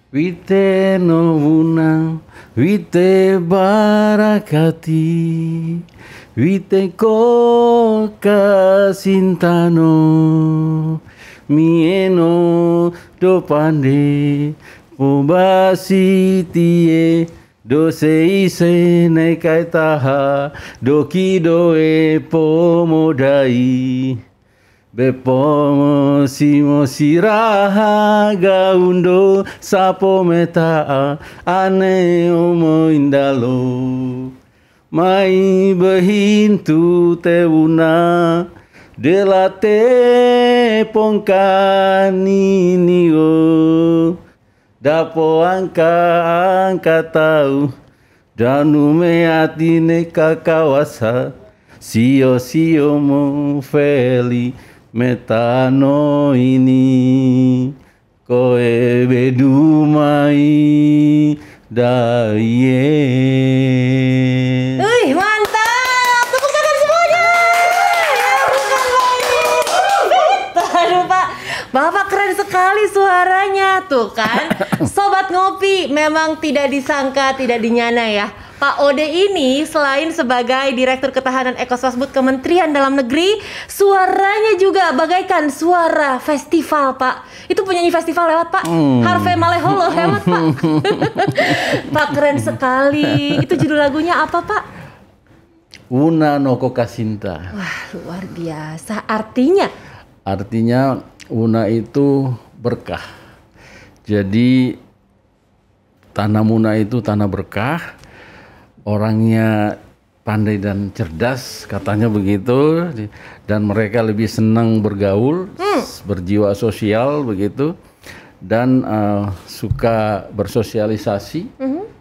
Wite no una, wite barakati, wite ko kasintano, mieno do pande, pobasi tie, do seise nekai taha, do kido e pomodai. Bepomo simo siraha gaundo sapo meta ane omo indalo mai behintu teuna delate pongkani nio dapo angka tau danu meatine kakawasa sio mo feli metano ini koe bedumai daye. Mantap, tepuk tangan semuanya. Ya bukan main. Aduh Pak, Bapak keren sekali suaranya tuh kan. Sobat Ngopi memang tidak disangka, tidak dinyana ya. Pak Ode ini selain sebagai Direktur Ketahanan Ekoswasbud Kementerian Dalam Negeri, suaranya juga bagaikan suara festival, Pak. Itu penyanyi festival lewat, Pak. Harvey Maleholo lewat, Pak. Pak keren sekali. Itu judul lagunya apa, Pak? Una no Kokasinta. Wah, luar biasa. Artinya? Artinya Una itu berkah. Jadi tanah Muna itu tanah berkah. Orangnya pandai dan cerdas, katanya begitu, dan mereka lebih senang bergaul, berjiwa sosial begitu, dan suka bersosialisasi.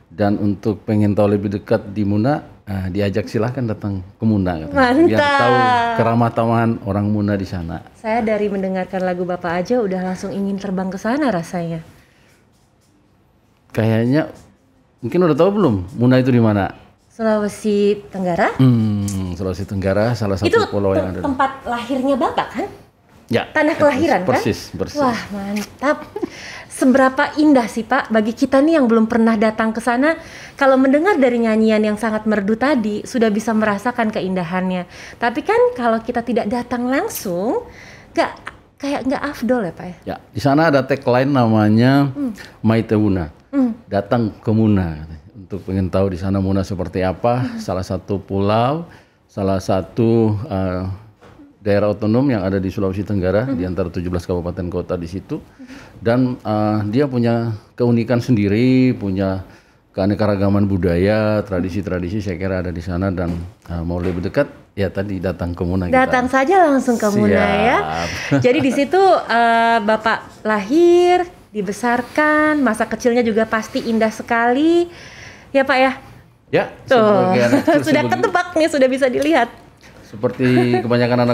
Dan untuk pengen tahu lebih dekat di Muna, diajak silahkan datang ke Muna, biar tahu keramah tamahan orang Muna di sana. Saya dari mendengarkan lagu Bapak aja udah langsung ingin terbang ke sana rasanya. Kayaknya mungkin udah tahu belum Muna itu di mana? Sulawesi Tenggara? Sulawesi Tenggara, salah satu itu pulau yang ada. Itu tempat lahirnya Bapak kan? Ya. Tanah kelahiran persis, kan? Persis. Wah mantap. Seberapa indah sih Pak bagi kita nih yang belum pernah datang ke sana. Kalau mendengar dari nyanyian yang sangat merdu tadi sudah bisa merasakan keindahannya. Tapi kan kalau kita tidak datang langsung, nggak afdol ya Pak ya? Ya, di sana ada tagline namanya Maite Muna. Datang ke Muna. Untuk pengen tahu di sana Muna seperti apa, salah satu pulau, salah satu daerah otonom yang ada di Sulawesi Tenggara, di antara 17 kabupaten kota di situ. Dan dia punya keunikan sendiri, punya keanekaragaman budaya, tradisi-tradisi saya kira ada di sana. Dan mau lebih dekat, ya tadi datang ke Muna. Datang saja langsung ke Muna ya. Jadi di situ Bapak lahir, dibesarkan, masa kecilnya juga pasti indah sekali. Ya Pak ya? Ya, tuh sudah ketebak nih, sudah bisa dilihat. Seperti kebanyakan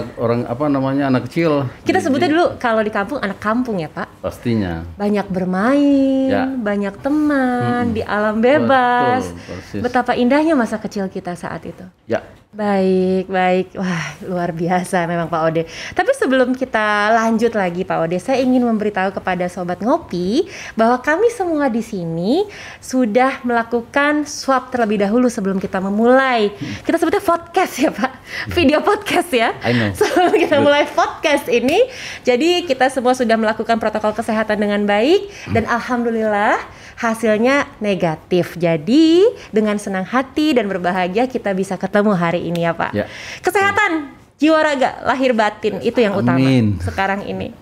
anak kecil. Kita sebutnya dulu kalau di kampung anak kampung ya Pak. Pastinya. Banyak bermain, banyak teman, di alam bebas. Betul, betapa indahnya masa kecil kita saat itu. Ya. Baik. Wah, luar biasa memang Pak Ode. Tapi sebelum kita lanjut lagi Pak Ode, saya ingin memberitahu kepada Sobat Ngopi bahwa kami semua di sini sudah melakukan swab terlebih dahulu sebelum kita memulai. Kita sebutnya podcast ya Pak, video podcast ya. Sebelum kita mulai podcast ini, jadi kita semua sudah melakukan protokol kesehatan dengan baik dan alhamdulillah hasilnya negatif. Jadi dengan senang hati dan berbahagia kita bisa ketemu hari ini ya Pak. Ya. Kesehatan jiwa raga, lahir batin itu yang utama sekarang ini.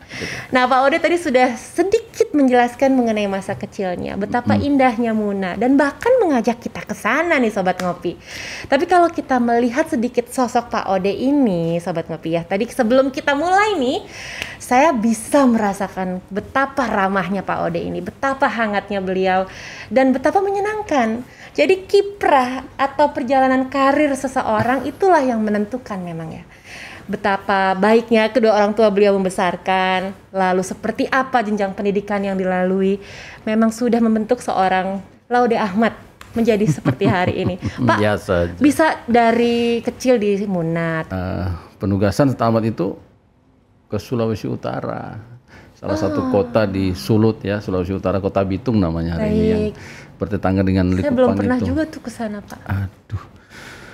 Nah Pak Ode tadi sudah sedikit menjelaskan mengenai masa kecilnya, betapa indahnya Muna dan bahkan mengajak kita ke sana nih Sobat Ngopi. Tapi kalau kita melihat sedikit sosok Pak Ode ini Sobat Ngopi ya, tadi sebelum kita mulai nih, saya bisa merasakan betapa ramahnya Pak Ode ini, betapa hangatnya beliau dan betapa menyenangkan. Jadi kiprah atau perjalanan karir seseorang itulah yang menentukan memang ya. Betapa baiknya kedua orang tua beliau membesarkan, lalu seperti apa jenjang pendidikan yang dilalui, memang sudah membentuk seorang Laude Ahmad menjadi seperti hari ini. Pak, bisa dari kecil di Muna. Penugasan tamat itu ke Sulawesi Utara. salah satu kota di Sulut ya, Sulawesi Utara, Kota Bitung namanya hari ini, yang bertetangga dengan Saya Likupang belum pernah itu. juga tuh ke sana, Pak. Aduh,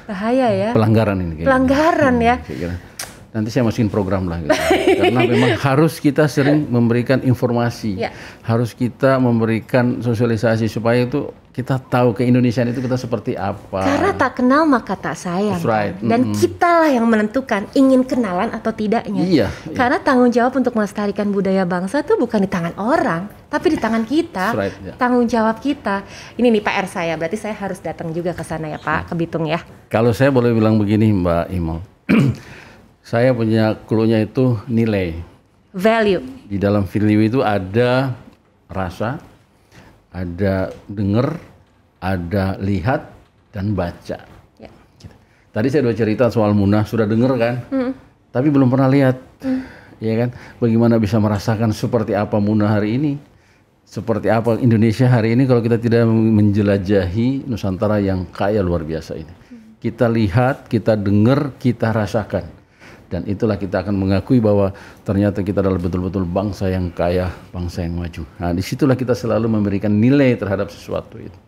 Bahaya ya. pelanggaran ini kayaknya. Pelanggaran ya. Kira-kira. Nanti saya masukin program lah gitu. Karena memang harus kita sering memberikan informasi. Ya. Harus kita memberikan sosialisasi supaya itu kita tahu ke-Indonesiaan itu kita seperti apa. Karena tak kenal maka tak sayang. That's right. Kan? Dan kitalah yang menentukan ingin kenalan atau tidaknya. Iya. Karena tanggung jawab untuk melestarikan budaya bangsa itu bukan di tangan orang, tapi di tangan kita. That's right, ya. Tanggung jawab kita. Ini nih PR saya, berarti saya harus datang juga ke sana ya Pak, ke Bitung ya. Kalau saya boleh bilang begini Mbak Imel. Saya punya clue-nya itu nilai. Value. Di dalam value itu ada rasa, ada dengar, ada lihat, dan baca. Ya. Gitu. Tadi saya udah cerita soal Munah, sudah dengar kan? Tapi belum pernah lihat. Ya kan? Bagaimana bisa merasakan seperti apa Munah hari ini? Seperti apa Indonesia hari ini kalau kita tidak menjelajahi Nusantara yang kaya luar biasa ini. Kita lihat, kita dengar, kita rasakan. Dan itulah kita akan mengakui bahwa ternyata kita adalah betul-betul bangsa yang kaya, bangsa yang maju. Nah, disitulah kita selalu memberikan nilai terhadap sesuatu itu.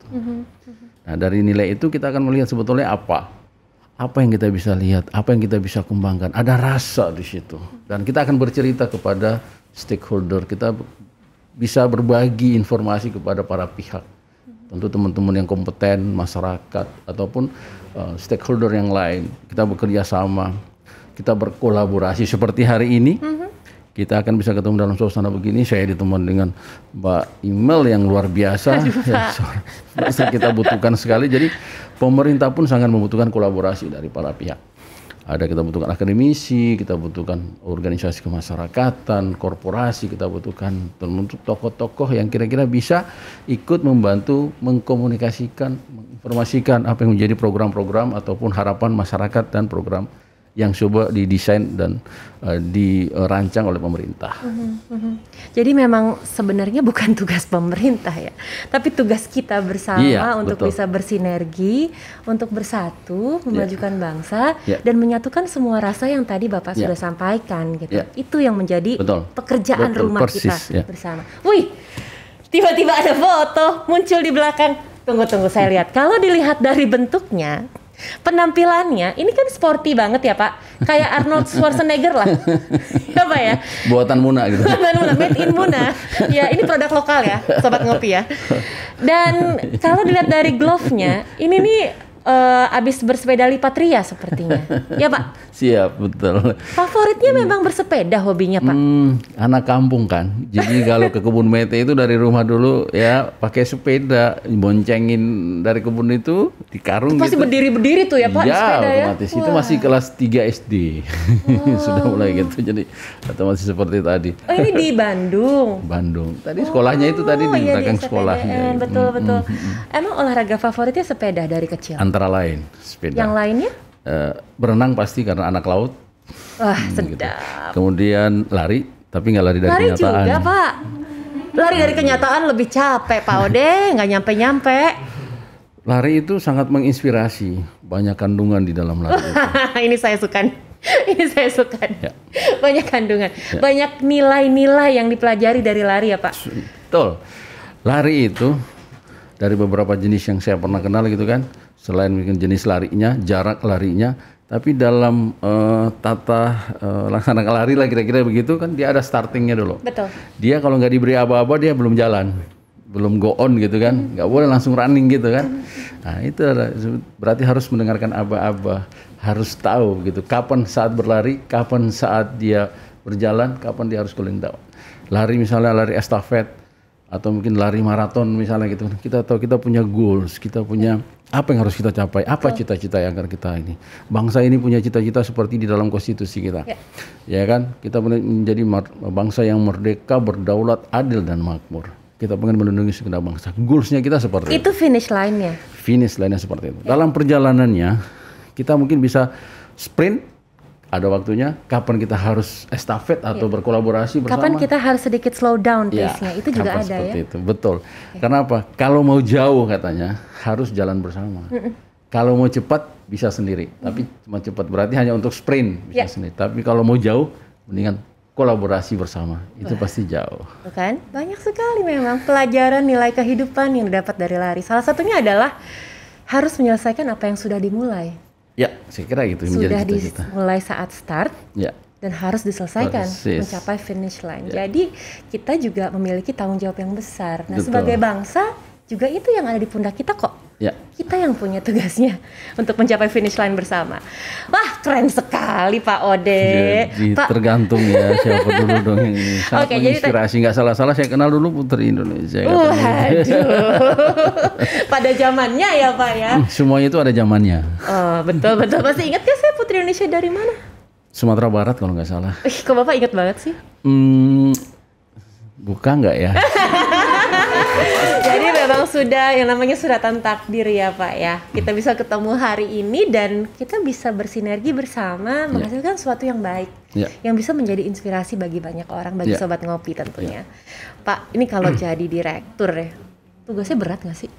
Nah, dari nilai itu kita akan melihat sebetulnya apa yang kita bisa lihat, apa yang kita bisa kembangkan. Ada rasa di situ. Dan kita akan bercerita kepada stakeholder, kita bisa berbagi informasi kepada para pihak. Tentu teman-teman yang kompeten, masyarakat, ataupun stakeholder yang lain. Kita bekerja sama. Kita berkolaborasi seperti hari ini, kita akan bisa ketemu dalam suasana begini. Saya ditemani dengan Mbak Imel yang luar biasa, ya, kita butuhkan sekali. Jadi pemerintah pun sangat membutuhkan kolaborasi dari para pihak. Ada kita butuhkan akademisi, kita butuhkan organisasi kemasyarakatan, korporasi, kita butuhkan terbentuk tokoh-tokoh yang kira-kira bisa ikut membantu mengkomunikasikan, menginformasikan apa yang menjadi program-program ataupun harapan masyarakat dan program yang coba didesain dan dirancang oleh pemerintah. Jadi memang sebenarnya bukan tugas pemerintah ya, tapi tugas kita bersama untuk betul. bisa bersinergi, untuk bersatu, memajukan bangsa dan menyatukan semua rasa yang tadi Bapak sudah sampaikan gitu. Itu yang menjadi pekerjaan rumah persis, kita bersama. Wih, tiba-tiba ada foto muncul di belakang. Tunggu saya lihat. Kalau dilihat dari bentuknya, penampilannya ini kan sporty banget ya Pak, kayak Arnold Schwarzenegger lah. Ya Pak ya, buatan Munah gitu. Buatan Munah, made in Munah. Ya ini produk lokal ya Sobat Ngopi ya. Dan kalau dilihat dari glove-nya, ini nih abis bersepeda lipat ria sepertinya. Ya Pak? Siap, betul. Favoritnya memang bersepeda hobinya Pak? Anak kampung kan. Jadi kalau ke kebun mete itu dari rumah dulu ya pakai sepeda, boncengin dari kebun itu di karung itu pasti gitu. berdiri-berdiri tuh ya Pak di sepeda ya? Otomatis. Itu masih kelas 3 SD. Sudah mulai gitu. Jadi otomatis seperti tadi. Oh ini di Bandung? Bandung. Tadi sekolahnya itu tadi di belakang sekolahnya. Betul. Emang olahraga favoritnya sepeda dari kecil? Antara lain sepeda. Yang lainnya? Berenang pasti karena anak laut. Wah sedap. Gitu. Kemudian lari, tapi nggak lari dari kenyataan. Lari juga Pak. Lari dari kenyataan lebih capek Pak Ode, nggak nyampe-nyampe. Lari itu sangat menginspirasi, banyak kandungan di dalam lari itu. Ini saya suka. Ya. Banyak kandungan, banyak nilai-nilai yang dipelajari dari lari ya Pak. Betul. Lari itu dari beberapa jenis yang saya pernah kenal gitu kan. Selain mungkin jenis larinya, jarak larinya, tapi dalam tata laksana lari lah kira-kira begitu kan, dia ada startingnya dulu. Betul. Dia kalau nggak diberi aba-aba dia belum jalan, belum go on gitu kan, nggak boleh langsung running gitu kan. Nah itu berarti harus mendengarkan aba-aba, harus tahu gitu kapan saat berlari, kapan saat dia berjalan, kapan dia harus cooling down. Lari misalnya lari estafet atau mungkin lari maraton misalnya gitu, kita tahu kita punya goals, kita punya apa yang harus kita capai, apa cita-cita yang akan kita ini. Bangsa ini punya cita-cita seperti di dalam konstitusi kita. Ya kan? Kita menjadi bangsa yang merdeka, berdaulat, adil dan makmur. Kita pengen melindungi segenap bangsa. Goals-nya kita seperti itu. Itu finish line-nya. Finish line-nya seperti itu. Dalam perjalanannya kita mungkin bisa sprint, ada waktunya, kapan kita harus estafet atau berkolaborasi bersama. Kapan kita harus sedikit slow down pace-nya, itu juga ada ya. Itu. Betul. Karena apa? Kalau mau jauh katanya harus jalan bersama. Kalau mau cepat bisa sendiri, tapi cuma cepat berarti hanya untuk sprint bisa sendiri. Tapi kalau mau jauh mendingan kolaborasi bersama, itu pasti jauh. Tuh kan? Banyak sekali memang pelajaran nilai kehidupan yang didapat dari lari. Salah satunya adalah harus menyelesaikan apa yang sudah dimulai. Ya, saya kira itu yang menjadi Sudah cita-cita. dimulai saat start Ya, dan harus diselesaikan persis. mencapai finish line. Ya. Jadi kita juga memiliki tanggung jawab yang besar. Nah, Betul. sebagai bangsa juga itu yang ada di pundak kita kok. ya. Kita yang punya tugasnya untuk mencapai finish line bersama. Wah, keren sekali Pak Ode. Jadi Pak, tergantung ya siapa dulu dong yang ini. Sangat Oke, jadi menginspirasi, nggak salah-salah saya kenal dulu Putri Indonesia. waduh. Pada zamannya ya Pak ya. Semuanya itu ada zamannya. Oh, betul. Masih ingat gak saya Putri Indonesia dari mana? Sumatera Barat kalau nggak salah. Kok Bapak ingat banget sih? Buka nggak ya? Jadi memang sudah yang namanya suratan takdir ya Pak ya. Kita bisa ketemu hari ini dan kita bisa bersinergi bersama menghasilkan sesuatu yang baik. Ya. Yang bisa menjadi inspirasi bagi banyak orang, bagi Ya. sobat ngopi tentunya. Pak, ini kalau jadi direktur ya, tugasnya berat nggak sih?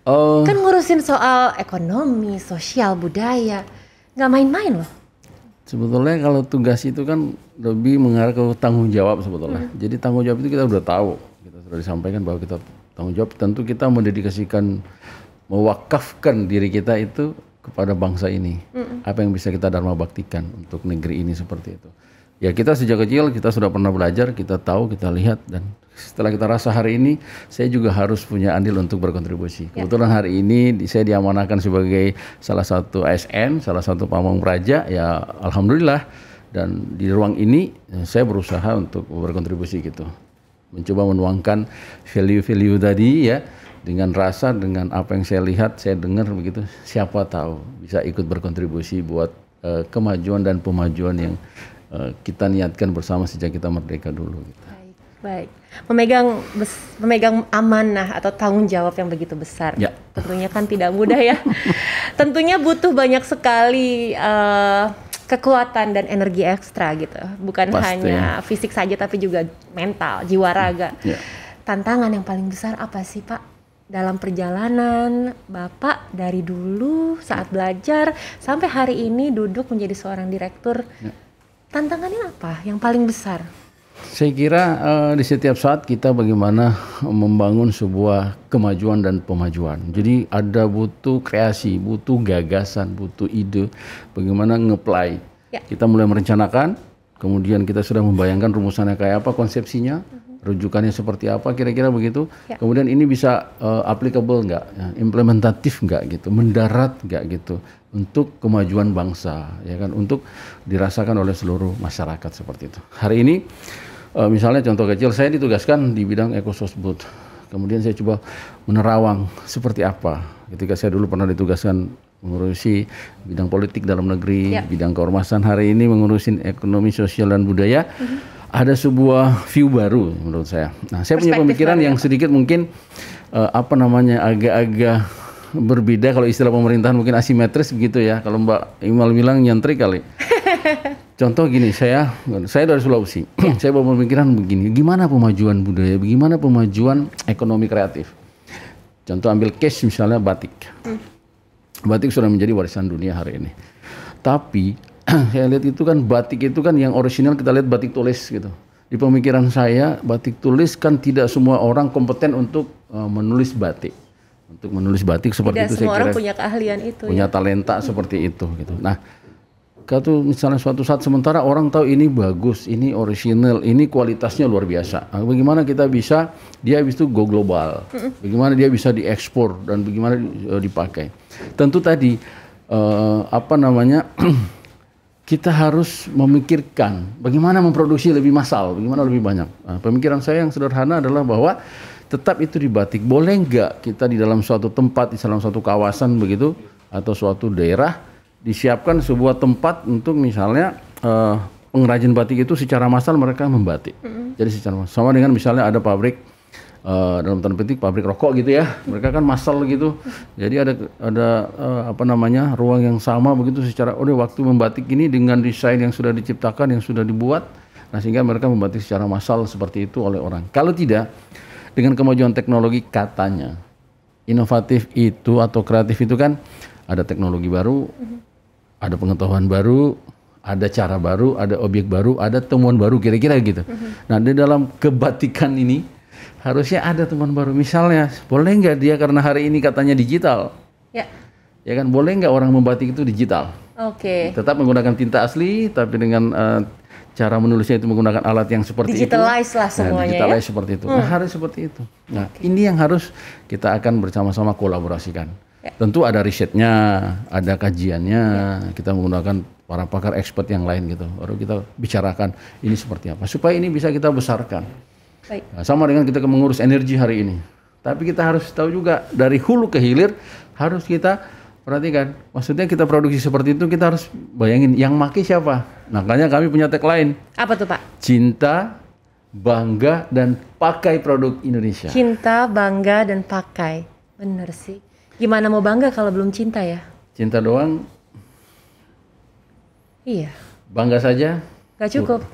Oh, Kan ngurusin soal ekonomi, sosial, budaya, nggak main-main loh. sebetulnya kalau tugas itu kan lebih mengarah ke tanggung jawab sebetulnya. Jadi tanggung jawab itu kita udah tahu, kita sudah disampaikan bahwa kita tanggung jawab. Tentu kita mendedikasikan, mewakafkan diri kita itu kepada bangsa ini. Apa yang bisa kita dharma baktikan untuk negeri ini seperti itu. Ya kita sejak kecil kita sudah pernah belajar, kita tahu, kita lihat, dan setelah kita rasa hari ini saya juga harus punya andil untuk berkontribusi. Kebetulan hari ini saya diamanahkan sebagai salah satu ASN, salah satu pamong praja, ya alhamdulillah. Dan di ruang ini saya berusaha untuk berkontribusi gitu, mencoba menuangkan value-value tadi ya, dengan rasa, dengan apa yang saya lihat, saya dengar begitu. Siapa tahu bisa ikut berkontribusi buat kemajuan dan pemajuan yang kita niatkan bersama sejak kita merdeka dulu. Gitu. Baik. Memegang amanah atau tanggung jawab yang begitu besar. Ya. Tentunya kan tidak mudah ya. Tentunya butuh banyak sekali kekuatan dan energi ekstra gitu. Bukan Pasti. hanya fisik saja tapi juga mental, jiwa raga. Ya. Tantangan yang paling besar apa sih Pak? Dalam perjalanan Bapak dari dulu saat belajar sampai hari ini duduk menjadi seorang direktur. Ya. Tantangannya apa yang paling besar? Saya kira di setiap saat kita bagaimana membangun sebuah kemajuan dan pemajuan. Jadi ada butuh kreasi, butuh gagasan, butuh ide, bagaimana nge-apply. Ya. Kita mulai merencanakan, kemudian kita sudah membayangkan rumusannya kayak apa, konsepsinya, rujukannya seperti apa, kira-kira begitu. Ya. Kemudian ini bisa applicable nggak, ya, implementatif nggak gitu, mendarat nggak gitu untuk kemajuan bangsa, ya kan, untuk dirasakan oleh seluruh masyarakat seperti itu. Hari ini misalnya contoh kecil, saya ditugaskan di bidang ekososbud. Kemudian saya coba menerawang seperti apa. Ketika saya dulu pernah ditugaskan mengurusi bidang politik dalam negeri, Ya. bidang keormasan, hari ini mengurusin ekonomi, sosial, dan budaya. Ada sebuah view baru menurut saya. Nah, saya punya Perspektif pemikiran baru ya, yang Pak? sedikit mungkin agak-agak berbeda. Kalau istilah pemerintahan mungkin asimetris begitu ya. Kalau Mbak Imal bilang nyentrik kali. Contoh gini, saya dari Sulawesi. Saya bawa pemikiran begini, gimana pemajuan budaya, bagaimana pemajuan ekonomi kreatif. Contoh ambil case misalnya batik. Batik sudah menjadi warisan dunia hari ini. Tapi saya lihat itu kan batik itu kan yang orisinal, kita lihat batik tulis gitu. Di pemikiran saya batik tulis kan tidak semua orang kompeten untuk menulis batik. Untuk menulis batik seperti Tidak itu semua saya orang kira punya keahlian itu punya ya. talenta seperti itu gitu. Nah, kalau misalnya suatu saat sementara orang tahu ini bagus, ini original, ini kualitasnya luar biasa. Nah, bagaimana kita bisa dia habis itu go global? Bagaimana dia bisa diekspor dan bagaimana dipakai? Tentu tadi kita harus memikirkan bagaimana memproduksi lebih massal, bagaimana lebih banyak. Nah, pemikiran saya yang sederhana adalah bahwa tetap itu di batik. Boleh nggak kita di dalam suatu tempat, di dalam suatu kawasan begitu, atau suatu daerah, disiapkan sebuah tempat untuk misalnya pengrajin batik itu secara massal mereka membatik. Jadi secara massal. Sama dengan misalnya ada pabrik, dalam tanda petik pabrik rokok gitu ya, mereka kan massal gitu. Jadi ada ruang yang sama begitu secara waktu membatik ini dengan desain yang sudah diciptakan, yang sudah dibuat, nah sehingga mereka membatik secara massal seperti itu oleh orang. Kalau tidak, dengan kemajuan teknologi katanya inovatif itu atau kreatif itu kan ada teknologi baru, ada pengetahuan baru, ada cara baru, ada objek baru, ada temuan baru, kira-kira gitu. Nah, di dalam kebatikan ini harusnya ada temuan baru. Misalnya, boleh nggak dia karena hari ini katanya digital? Ya. Ya kan, boleh nggak orang membatik itu digital? Oke. Tetap menggunakan tinta asli, tapi dengan cara menulisnya itu menggunakan alat yang seperti digitalize itu. lah semuanya, digitalize seperti itu. Nah, harus seperti itu. Nah, ini yang harus kita akan bersama-sama kolaborasikan. Tentu ada risetnya, ada kajiannya. Kita menggunakan para pakar expert yang lain gitu. Baru kita bicarakan ini seperti apa. Supaya ini bisa kita besarkan. Baik. Nah, sama dengan kita mengurus energi hari ini. Tapi kita harus tahu juga dari hulu ke hilir harus kita perhatikan. Maksudnya kita produksi seperti itu, kita harus bayangin yang maki siapa. Makanya kami punya tagline. Apa tuh, Pak? Cinta, bangga, dan pakai produk Indonesia. Cinta, bangga, dan pakai. Bener sih. Gimana mau bangga kalau belum cinta ya? Cinta doang, Iya. bangga saja, Gak cukup.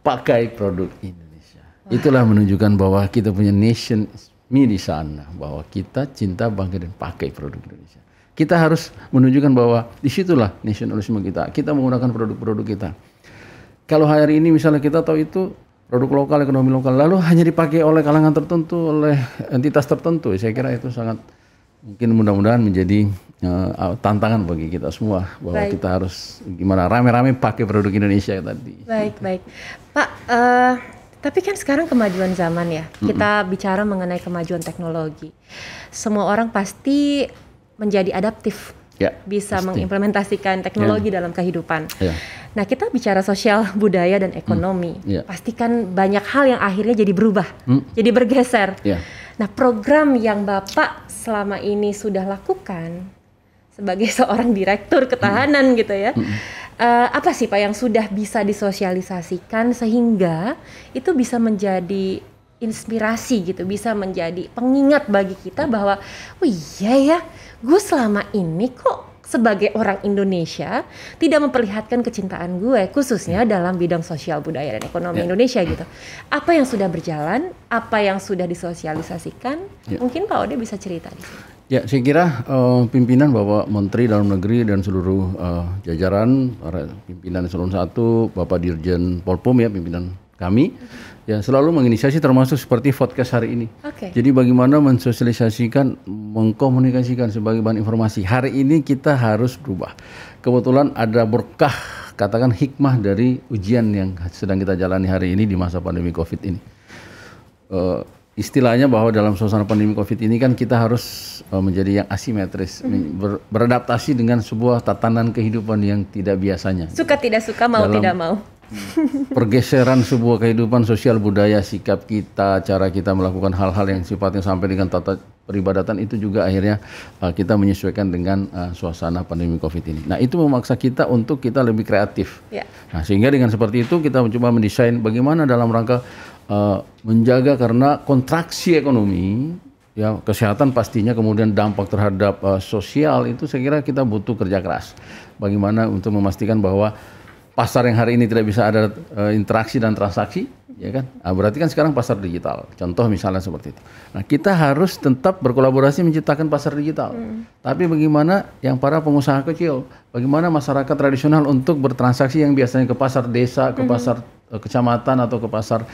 pakai produk Indonesia. Itulah menunjukkan bahwa kita punya nation me di sana. Bahwa kita cinta, bangga, dan pakai produk Indonesia. Kita harus menunjukkan bahwa disitulah nasionalisme kita. Kita menggunakan produk-produk kita. Kalau hari ini misalnya kita tahu itu produk lokal, ekonomi lokal, lalu hanya dipakai oleh kalangan tertentu, oleh entitas tertentu, saya kira itu sangat mungkin mudah-mudahan menjadi tantangan bagi kita semua. Bahwa kita harus gimana rame-rame pakai produk Indonesia tadi. Baik, baik. Pak, tapi kan sekarang kemajuan zaman ya. Kita bicara mengenai kemajuan teknologi. Semua orang pasti menjadi adaptif, bisa mengimplementasikan teknologi dalam kehidupan. Nah, kita bicara sosial, budaya, dan ekonomi. Pastikan banyak hal yang akhirnya jadi berubah, jadi bergeser. Nah, program yang Bapak selama ini sudah lakukan sebagai seorang direktur ketahanan gitu ya, apa sih Pak yang sudah bisa disosialisasikan sehingga itu bisa menjadi inspirasi gitu, bisa menjadi pengingat bagi kita bahwa, oh iya ya, gue selama ini kok sebagai orang Indonesia tidak memperlihatkan kecintaan gue, khususnya dalam bidang sosial, budaya, dan ekonomi Indonesia gitu. Apa yang sudah berjalan, apa yang sudah disosialisasikan, mungkin Pak Ode bisa cerita di sini. Ya, saya kira pimpinan Bapak Menteri Dalam Negeri dan seluruh jajaran, para pimpinan Eselon 1, Bapak Dirjen Polpum ya, pimpinan kami, ya selalu menginisiasi termasuk seperti podcast hari ini. Jadi bagaimana mensosialisasikan, mengkomunikasikan sebagai bahan informasi. Hari ini kita harus berubah. Kebetulan ada berkah, katakan hikmah dari ujian yang sedang kita jalani hari ini di masa pandemi COVID ini. Istilahnya bahwa dalam suasana pandemi COVID ini kan kita harus menjadi yang asimetris, beradaptasi dengan sebuah tatanan kehidupan yang tidak biasanya. Suka tidak suka, mau tidak mau. Pergeseran sebuah kehidupan sosial budaya, sikap kita, cara kita melakukan hal-hal yang sifatnya sampai dengan tata peribadatan itu juga akhirnya kita menyesuaikan dengan suasana pandemi COVID ini. Nah, itu memaksa kita untuk kita lebih kreatif. Nah, sehingga dengan seperti itu kita mencoba mendesain bagaimana dalam rangka menjaga karena kontraksi ekonomi, ya kesehatan pastinya, kemudian dampak terhadap sosial itu saya kira kita butuh kerja keras. Bagaimana untuk memastikan bahwa pasar yang hari ini tidak bisa ada interaksi dan transaksi, ya kan? Nah, berarti kan sekarang pasar digital. Contoh misalnya seperti itu. Nah, kita harus tetap berkolaborasi menciptakan pasar digital. Tapi bagaimana yang para pengusaha kecil, bagaimana masyarakat tradisional untuk bertransaksi yang biasanya ke pasar desa, ke pasar kecamatan atau ke pasar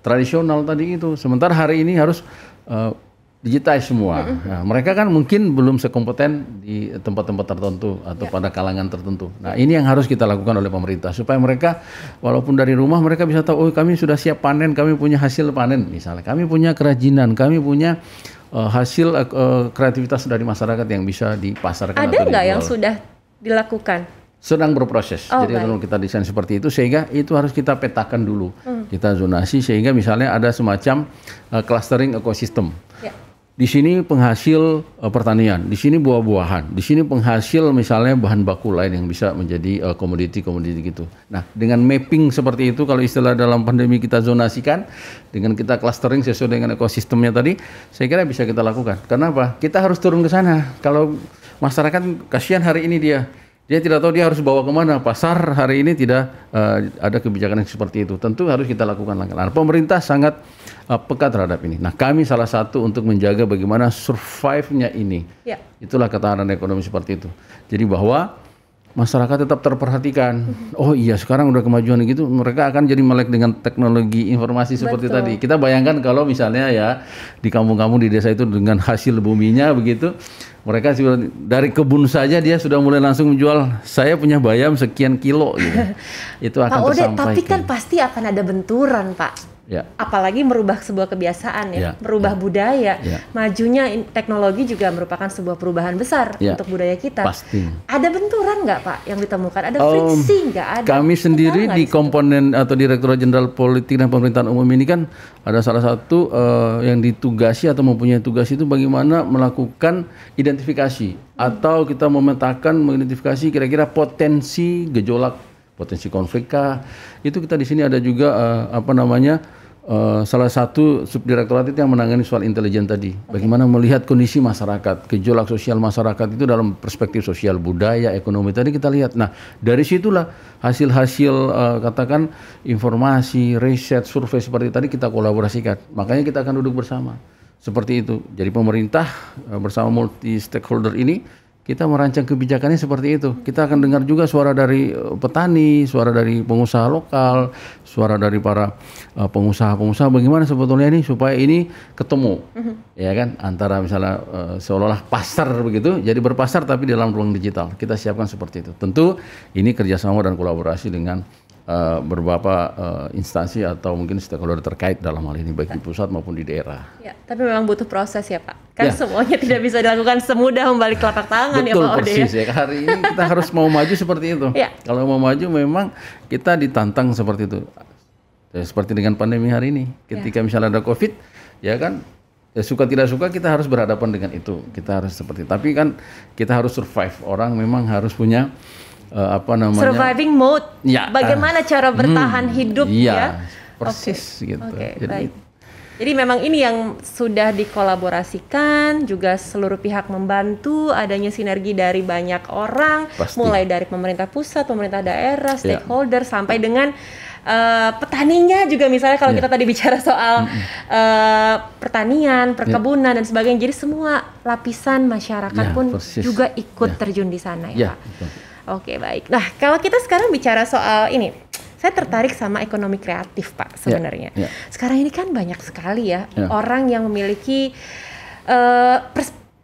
tradisional tadi itu. Sementara hari ini harus digitize semua. Nah, mereka kan mungkin belum sekompeten di tempat-tempat tertentu atau pada kalangan tertentu. Nah, ini yang harus kita lakukan oleh pemerintah supaya mereka walaupun dari rumah mereka bisa tahu, oh kami sudah siap panen, kami punya hasil panen misalnya, kami punya kerajinan, kami punya hasil kreativitas dari masyarakat yang bisa dipasarkan. Ada nggak yang sudah dilakukan? Sedang berproses. Jadi kalau kita desain seperti itu, sehingga itu harus kita petakan dulu, kita zonasi sehingga misalnya ada semacam clustering ekosistem. Di sini penghasil pertanian, di sini buah-buahan, di sini penghasil misalnya bahan baku lain yang bisa menjadi komoditi-komoditi gitu. Nah, dengan mapping seperti itu, kalau istilah dalam pandemi kita zonasikan, dengan kita clustering sesuai dengan ekosistemnya tadi, saya kira bisa kita lakukan. Kenapa? Kita harus turun ke sana. Kalau masyarakat kasihan hari ini dia tidak tahu dia harus bawa kemana. Pasar hari ini tidak ada kebijakan yang seperti itu. Tentu harus kita lakukan langkah-langkah. Pemerintah sangat peka terhadap ini. Nah, kami salah satu untuk menjaga bagaimana survive-nya ini. Itulah ketahanan ekonomi seperti itu. Jadi bahwa masyarakat tetap terperhatikan. Oh iya, sekarang udah kemajuan gitu, mereka akan jadi melek dengan teknologi informasi seperti Betul. tadi. Kita bayangkan kalau misalnya ya di kampung-kampung di desa itu dengan hasil buminya begitu, mereka sudah dari kebun saja dia sudah mulai langsung menjual. Saya punya bayam sekian kilo gitu. Itu Pak akan Ode, tersampaikan. tapi kan pasti akan ada benturan, Pak. Ya. Apalagi merubah sebuah kebiasaan ya, Ya, merubah budaya. ya. Majunya teknologi juga merupakan sebuah perubahan besar Ya, untuk budaya kita. pasti. Ada benturan nggak Pak yang ditemukan? Ada friksi nggak? Ada Kami sendiri nggak di situ? komponen atau Direktorat Jenderal Politik dan Pemerintahan Umum ini kan ada salah satu yang ditugasi atau mempunyai tugas itu bagaimana melakukan identifikasi atau kita memetakan mengidentifikasi kira-kira potensi gejolak, potensi konflik kah. Itu kita di sini ada juga salah satu subdirektorat itu yang menangani soal intelijen tadi. Bagaimana melihat kondisi masyarakat, gejolak sosial masyarakat itu dalam perspektif sosial, budaya, ekonomi tadi kita lihat. Nah, dari situlah hasil-hasil katakan informasi, riset, survei seperti tadi kita kolaborasikan. Makanya kita akan duduk bersama. Seperti itu. Jadi pemerintah bersama multi stakeholder ini kita merancang kebijakannya seperti itu. Kita akan dengar juga suara dari petani, suara dari pengusaha lokal, suara dari para pengusaha-pengusaha. Bagaimana sebetulnya ini supaya ini ketemu, ya kan? Antara misalnya seolah-olah pasar begitu, jadi berpasar tapi di dalam ruang digital. Kita siapkan seperti itu. Tentu ini kerjasama dan kolaborasi dengan beberapa instansi atau mungkin stakeholder terkait dalam hal ini baik di pusat maupun di daerah. Ya, tapi memang butuh proses ya Pak. Kan Ya. semuanya tidak bisa dilakukan semudah membalik telapak tangan Betul, ya Pak Ode ya. persis ya. Hari ini kita harus mau maju seperti itu. Ya. Kalau mau maju memang kita ditantang seperti itu. Ya, seperti dengan pandemi hari ini. Ketika misalnya ada COVID, ya kan, ya suka tidak suka kita harus berhadapan dengan itu. Kita harus seperti itu. Tapi kan kita harus survive. Orang memang harus punya Surviving mode. Ya. Bagaimana cara bertahan hidup iya, ya. persis gitu. Oke, Jadi baik. Jadi memang ini yang sudah dikolaborasikan, juga seluruh pihak membantu adanya sinergi dari banyak orang, Pasti. mulai dari pemerintah pusat, pemerintah daerah, stakeholder, sampai dengan petaninya juga misalnya kalau kita tadi bicara soal pertanian, perkebunan dan sebagainya. Jadi semua lapisan masyarakat pun persis. juga ikut terjun di sana ya, Ya, Pak. betul. Oke, baik. Nah, kalau kita sekarang bicara soal ini, saya tertarik sama ekonomi kreatif, Pak, sebenarnya. Ya. Sekarang ini kan banyak sekali ya Ya. orang yang memiliki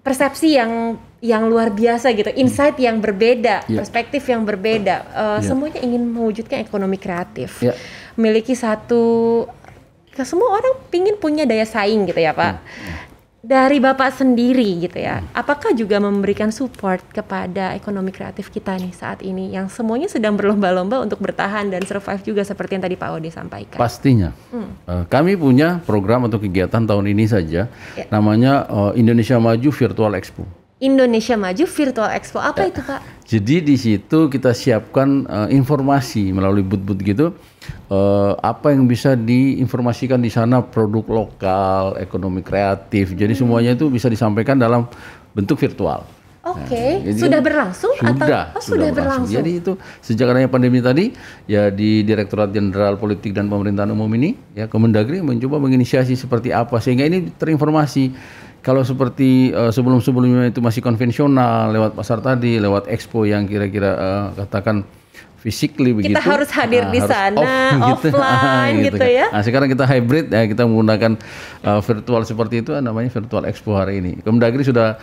persepsi yang luar biasa gitu, insight yang berbeda, Ya. perspektif yang berbeda. Semuanya ingin mewujudkan ekonomi kreatif. Ya. Memiliki satu, semua orang pingin punya daya saing gitu ya, Pak. Dari Bapak sendiri gitu ya, apakah juga memberikan support kepada ekonomi kreatif kita nih saat ini yang semuanya sedang berlomba-lomba untuk bertahan dan survive juga seperti yang tadi Pak Ode sampaikan? Pastinya. Kami punya program atau kegiatan tahun ini saja, namanya Indonesia Maju Virtual Expo. Indonesia Maju Virtual Expo, apa itu Pak? Jadi di situ kita siapkan informasi melalui booth-booth gitu, apa yang bisa diinformasikan di sana, produk lokal, ekonomi kreatif. Jadi semuanya itu bisa disampaikan dalam bentuk virtual. Oke, jadi sudah kan berlangsung sudah, atau sudah berlangsung? Jadi itu sejak adanya pandemi tadi ya di Direktorat Jenderal Politik dan Pemerintahan Umum ini ya Kemendagri mencoba menginisiasi seperti apa sehingga ini terinformasi. Kalau seperti sebelum-sebelumnya itu masih konvensional lewat pasar tadi, lewat expo yang kira-kira katakan physically begitu. Kita harus hadir di sana, offline gitu ya. Nah, sekarang kita hybrid ya, kita menggunakan virtual seperti itu namanya Virtual Expo hari ini. Kemendagri sudah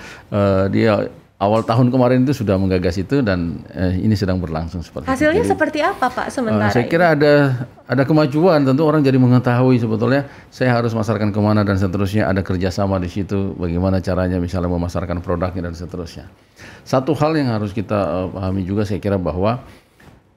dia awal tahun kemarin itu sudah menggagas itu dan ini sedang berlangsung seperti itu. Hasilnya seperti apa Pak sementara Saya kira ada kemajuan, tentu orang jadi mengetahui sebetulnya saya harus masarkan kemana dan seterusnya, ada kerjasama di situ, bagaimana caranya misalnya memasarkan produknya dan seterusnya. Satu hal yang harus kita pahami juga saya kira bahwa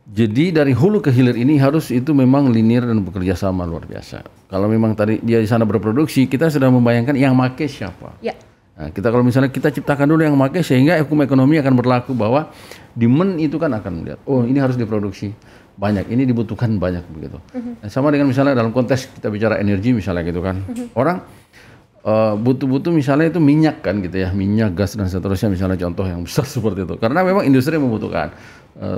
jadi dari hulu ke hilir ini harus itu memang linear dan bekerja sama luar biasa. Kalau memang tadi dia di sana berproduksi, kita sudah membayangkan yang make siapa. Ya. Nah, kita kalau misalnya kita ciptakan dulu yang make sehingga hukum ekonomi akan berlaku bahwa demand itu kan akan melihat, oh ini harus diproduksi banyak, ini dibutuhkan banyak begitu. Nah, sama dengan misalnya dalam konteks kita bicara energi misalnya gitu kan, orang butuh-butuh misalnya itu minyak kan gitu ya, minyak, gas dan seterusnya misalnya contoh yang besar seperti itu. Karena memang industri membutuhkan,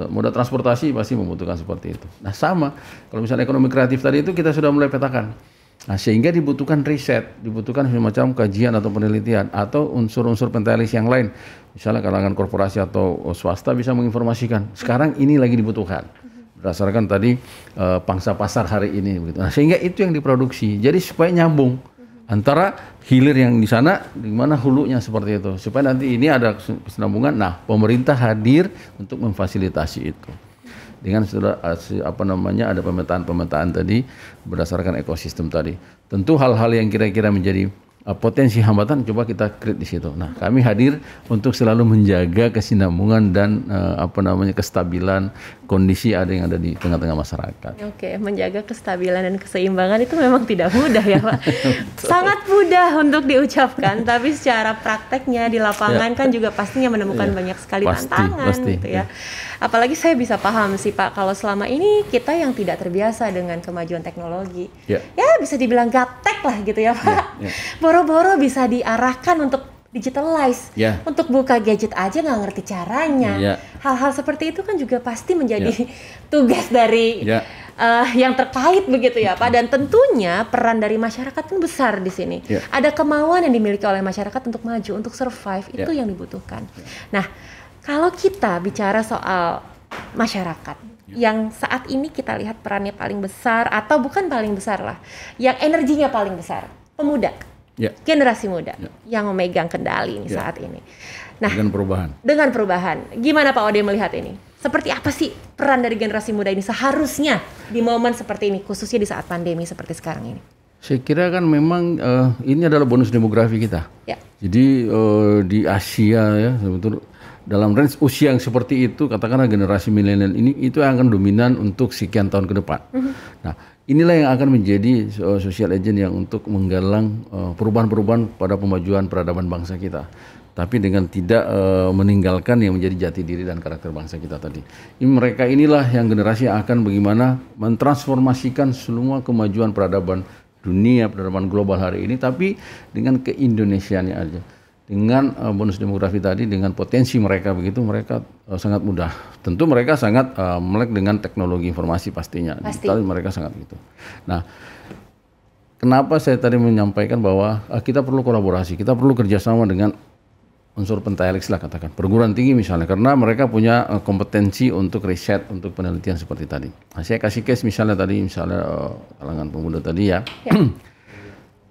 moda transportasi pasti membutuhkan seperti itu. Nah sama, kalau misalnya ekonomi kreatif tadi itu kita sudah mulai petakan. Nah, sehingga dibutuhkan riset, dibutuhkan semacam kajian atau penelitian atau unsur-unsur pentahelik yang lain. Misalnya kalangan korporasi atau swasta bisa menginformasikan. Sekarang ini lagi dibutuhkan berdasarkan tadi pangsa pasar hari ini. Begitu. Nah, sehingga itu yang diproduksi. Jadi supaya nyambung antara hilir yang di sana, di mana hulunya seperti itu. Supaya nanti ini ada kesinambungan. Nah, pemerintah hadir untuk memfasilitasi itu. Dengan sudah ada pemetaan tadi berdasarkan ekosistem tadi. Tentu hal-hal yang kira-kira menjadi potensi hambatan coba kita create di situ. Nah, kami hadir untuk selalu menjaga kesinambungan dan kestabilan kondisi yang ada di tengah-tengah masyarakat. Oke, menjaga kestabilan dan keseimbangan itu memang tidak mudah ya Pak. Sangat mudah untuk diucapkan, tapi secara prakteknya di lapangan kan juga pastinya menemukan banyak sekali tantangan gitu ya. Apalagi saya bisa paham sih Pak, kalau selama ini kita yang tidak terbiasa dengan kemajuan teknologi, ya bisa dibilang gaptek lah gitu ya Pak. Boro-boro bisa diarahkan untuk digitalize, untuk buka gadget aja nggak ngerti caranya. Hal-hal seperti itu kan juga pasti menjadi tugas dari yang terkait begitu ya Pak. Dan tentunya peran dari masyarakat kan besar di sini. Ada kemauan yang dimiliki oleh masyarakat untuk maju, untuk survive, itu yang dibutuhkan. Nah, kalau kita bicara soal masyarakat yang saat ini kita lihat perannya paling besar atau bukan paling besar lah, yang energinya paling besar, pemuda, generasi muda yang memegang kendali ini saat ini. Nah, dengan perubahan, gimana Pak Ode melihat ini? Seperti apa sih peran dari generasi muda ini seharusnya di momen seperti ini, khususnya di saat pandemi seperti sekarang ini? Saya kira kan memang ini adalah bonus demografi kita. Jadi di Asia ya sebetulnya dalam range usia yang seperti itu, katakanlah generasi milenial ini itu yang akan dominan untuk sekian tahun ke depan. Nah, inilah yang akan menjadi social agent yang untuk menggalang perubahan-perubahan pada pemajuan peradaban bangsa kita. Tapi dengan tidak meninggalkan yang menjadi jati diri dan karakter bangsa kita tadi. Mereka inilah yang generasi yang akan bagaimana mentransformasikan semua kemajuan peradaban dunia, peradaban global hari ini, tapi dengan keindonesiaannya aja. Dengan bonus demografi tadi, dengan potensi mereka begitu, mereka sangat mudah. Tentu mereka sangat melek dengan teknologi informasi pastinya. Digital mereka sangat gitu. Nah, kenapa saya tadi menyampaikan bahwa kita perlu kolaborasi, kita perlu kerjasama dengan unsur pentahelik lah katakan, perguruan tinggi misalnya, karena mereka punya kompetensi untuk riset, untuk penelitian seperti tadi. Nah, saya kasih case misalnya kalangan pemuda tadi ya.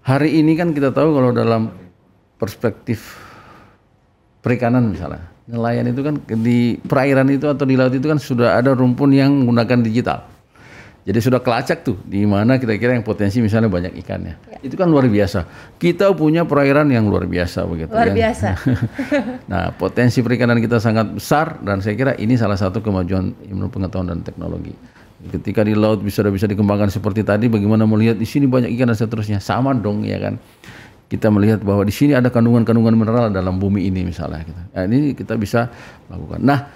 Hari ini kan kita tahu kalau dalam perspektif perikanan misalnya, nelayan itu kan di perairan itu atau di laut itu kan sudah ada rumpun yang menggunakan digital. Jadi sudah kelacak tuh di mana kira-kira yang potensi misalnya banyak ikannya. Itu kan luar biasa. Kita punya perairan yang luar biasa begitu. Luar biasa. Nah, potensi perikanan kita sangat besar dan saya kira ini salah satu kemajuan ilmu pengetahuan dan teknologi. Ketika di laut bisa dikembangkan seperti tadi, bagaimana melihat di sini banyak ikan dan seterusnya, sama dong ya kan. Kita melihat bahwa di sini ada kandungan-kandungan mineral dalam bumi ini misalnya. Nah, ini kita bisa lakukan. Nah,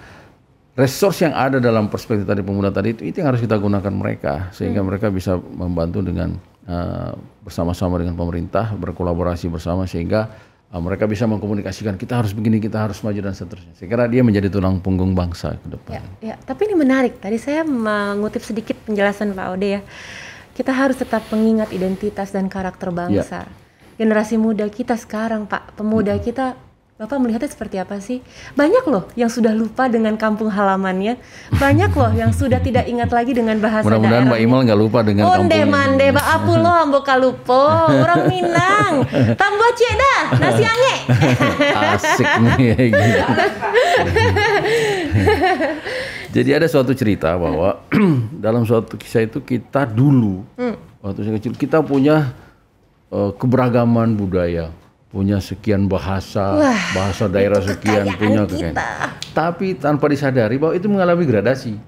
resource yang ada dalam perspektif tadi pemuda tadi itu yang harus kita gunakan mereka sehingga mereka bisa membantu dengan bersama-sama dengan pemerintah, berkolaborasi bersama sehingga mereka bisa mengkomunikasikan kita harus begini, kita harus maju dan seterusnya. Saya kira dia menjadi tulang punggung bangsa ke depan. Tapi ini menarik. Tadi saya mengutip sedikit penjelasan Pak Ode ya. Kita harus tetap mengingat identitas dan karakter bangsa. Generasi muda kita sekarang Pak, pemuda kita, Bapak melihatnya seperti apa sih? Banyak loh yang sudah lupa dengan kampung halamannya. Banyak loh yang sudah tidak ingat lagi dengan bahasa daerahnya. Mudah-mudahan Mbak Imal nggak lupa dengan kampungnya. Onde-mande, Mbak Apulo, ambo kalupo, orang Minang, tambah dah, nasi ange. Asik nih. Jadi ada suatu cerita bahwa dalam suatu kisah itu kita dulu, waktu saya kecil, kita punya keberagaman budaya. Punya sekian bahasa daerah sekian, punya kekayaan. Tapi tanpa disadari bahwa itu mengalami gradasi.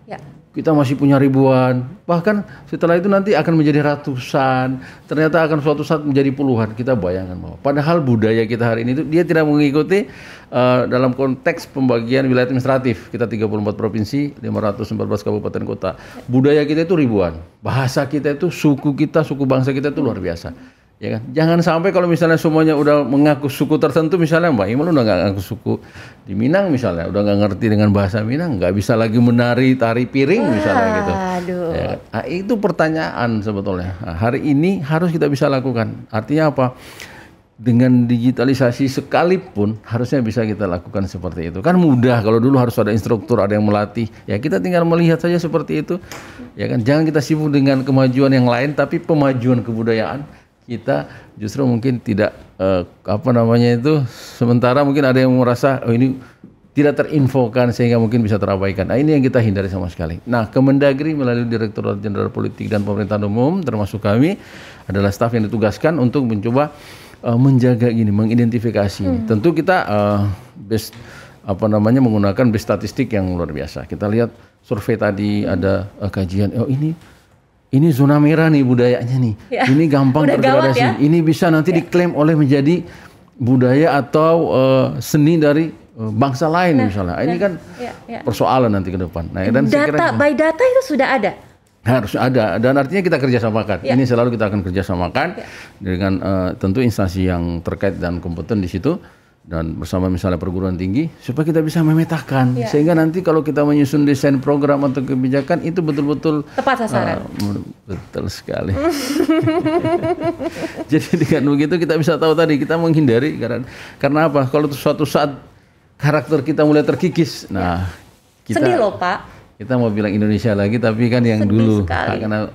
Kita masih punya ribuan, bahkan setelah itu nanti akan menjadi ratusan, ternyata akan suatu saat menjadi puluhan. Kita bayangkan bahwa padahal budaya kita hari ini itu dia tidak mengikuti dalam konteks pembagian wilayah administratif. Kita 34 provinsi, 514 kabupaten kota. Budaya kita itu ribuan, bahasa kita itu, suku kita, suku bangsa kita itu luar biasa. Ya kan? Jangan sampai kalau misalnya semuanya udah mengaku suku tertentu, misalnya Mbak Imel udah nggak ngaku suku di Minang misalnya, udah nggak ngerti dengan bahasa Minang, nggak bisa lagi menari tari piring misalnya gitu. Aduh. Ya kan? Nah, itu pertanyaan sebetulnya. Nah, hari ini harus kita bisa lakukan. Artinya apa? Dengan digitalisasi sekalipun harusnya bisa kita lakukan seperti itu. Kan mudah, kalau dulu harus ada instruktur, ada yang melatih. Ya kita tinggal melihat saja seperti itu. Ya kan, jangan kita sibuk dengan kemajuan yang lain, tapi pemajuan kebudayaan kita justru mungkin tidak sementara mungkin ada yang merasa ini tidak terinfokan sehingga mungkin bisa terabaikan. Nah, ini yang kita hindari sama sekali. Nah, Kemendagri melalui Direktorat Jenderal Politik dan Pemerintahan Umum termasuk kami adalah staf yang ditugaskan untuk mencoba menjaga mengidentifikasi. Tentu kita menggunakan base statistik yang luar biasa. Kita lihat survei tadi ada kajian, ini zona merah nih budayanya nih. Ya, ini gampang terdegradasi. Ya? Ini bisa nanti diklaim oleh menjadi budaya atau seni dari bangsa lain misalnya. Ini kan persoalan nanti ke depan. Nah, dan by data itu sudah ada. Harus ada, dan artinya kita kerjasamakan. Ini selalu kita akan kerjasamakan dengan tentu instansi yang terkait dan kompeten di situ. Dan bersama misalnya perguruan tinggi supaya kita bisa memetakan sehingga nanti kalau kita menyusun desain program atau kebijakan itu betul-betul tepat sasaran. Betul sekali. Jadi dengan begitu kita bisa tahu tadi kita menghindari karena apa? Kalau suatu saat karakter kita mulai terkikis, kita sedih loh Pak. Kita mau bilang Indonesia lagi, tapi kan yang dulu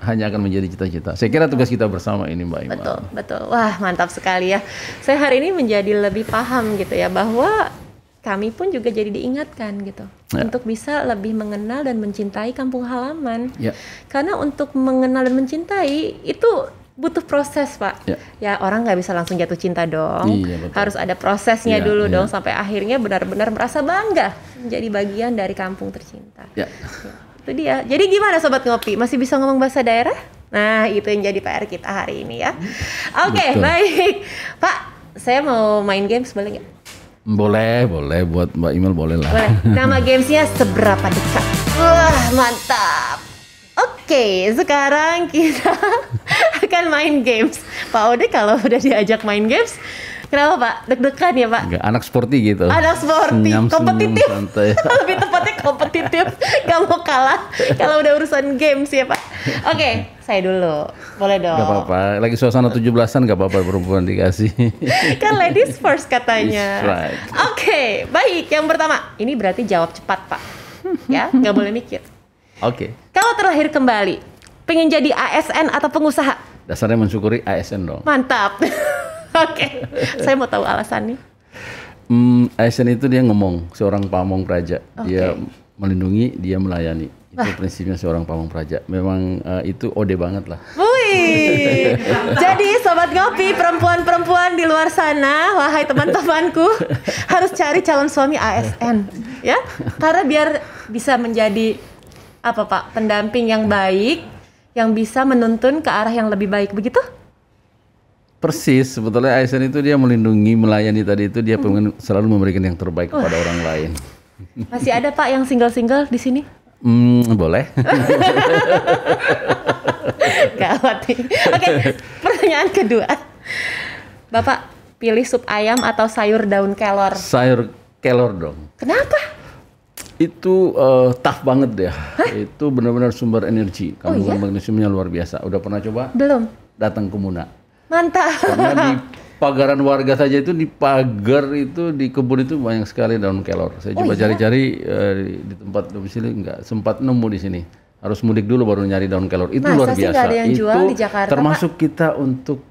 hanya akan menjadi cita-cita. Saya kira tugas kita bersama ini, Mbak Imel. Betul. Wah, mantap sekali ya. Saya hari ini menjadi lebih paham gitu ya, bahwa kami pun juga jadi diingatkan gitu. Untuk bisa lebih mengenal dan mencintai kampung halaman. Karena untuk mengenal dan mencintai itu butuh proses, Pak. Ya orang nggak bisa langsung jatuh cinta dong. Harus ada prosesnya dulu dong sampai akhirnya benar-benar merasa bangga menjadi bagian dari kampung tercinta. Itu dia. Jadi gimana Sobat Ngopi? Masih bisa ngomong bahasa daerah? Nah, itu yang jadi PR kita hari ini ya. Oke, baik. Pak, saya mau main games boleh nggak? Boleh. Buat Mbak Imel boleh lah. Boleh. Nama gamesnya Seberapa Dekat. Wah, mantap. Oke, sekarang kita akan main games. Pak Ode kalau udah diajak main games, kenapa Pak? Deg-degan ya Pak? Enggak, anak sporty gitu. Anak sporty, kompetitif. Lebih tepatnya kompetitif, gak mau kalah kalau udah urusan games ya Pak. Oke, saya dulu. Boleh dong. Gak apa-apa, lagi suasana 17-an gak apa-apa perempuan dikasih. Kan ladies first katanya. Right. Oke, baik. Yang pertama, ini berarti jawab cepat Pak. Ya, gak boleh mikir. Oke. Kalau terlahir kembali, pengen jadi ASN atau pengusaha? Dasarnya mensyukuri ASN dong. Mantap. Oke. Saya mau tahu alasannya. ASN itu dia ngomong, seorang pamong praja. Dia melindungi, dia melayani. Itu prinsipnya seorang pamong praja. Memang itu ode banget lah. Wih. Jadi Sobat Ngopi, perempuan-perempuan di luar sana, wahai teman-temanku, harus cari calon suami ASN. Ya, karena biar bisa menjadi pendamping yang baik, yang bisa menuntun ke arah yang lebih baik, begitu? Persis, sebetulnya ASN itu dia melindungi, melayani tadi itu dia selalu memberikan yang terbaik kepada orang lain. Masih ada Pak yang single-single di sini? Boleh. Gawat nih. Oke, pertanyaan kedua. Bapak pilih sup ayam atau sayur daun kelor? Sayur kelor dong. Kenapa? Itu tough banget deh. Itu benar-benar sumber energi. Kandungan magnesiumnya luar biasa. Udah pernah coba? Belum. Datang ke Muna. Mantap. Karena di pagaran warga saja itu, di pagar itu, di kebun itu banyak sekali daun kelor. Saya coba cari-cari di tempat domisili nggak sempat nemu di sini. Harus mudik dulu baru nyari daun kelor. Itu luar biasa. Nggak ada yang jual itu di Jakarta, termasuk Pak? Kita untuk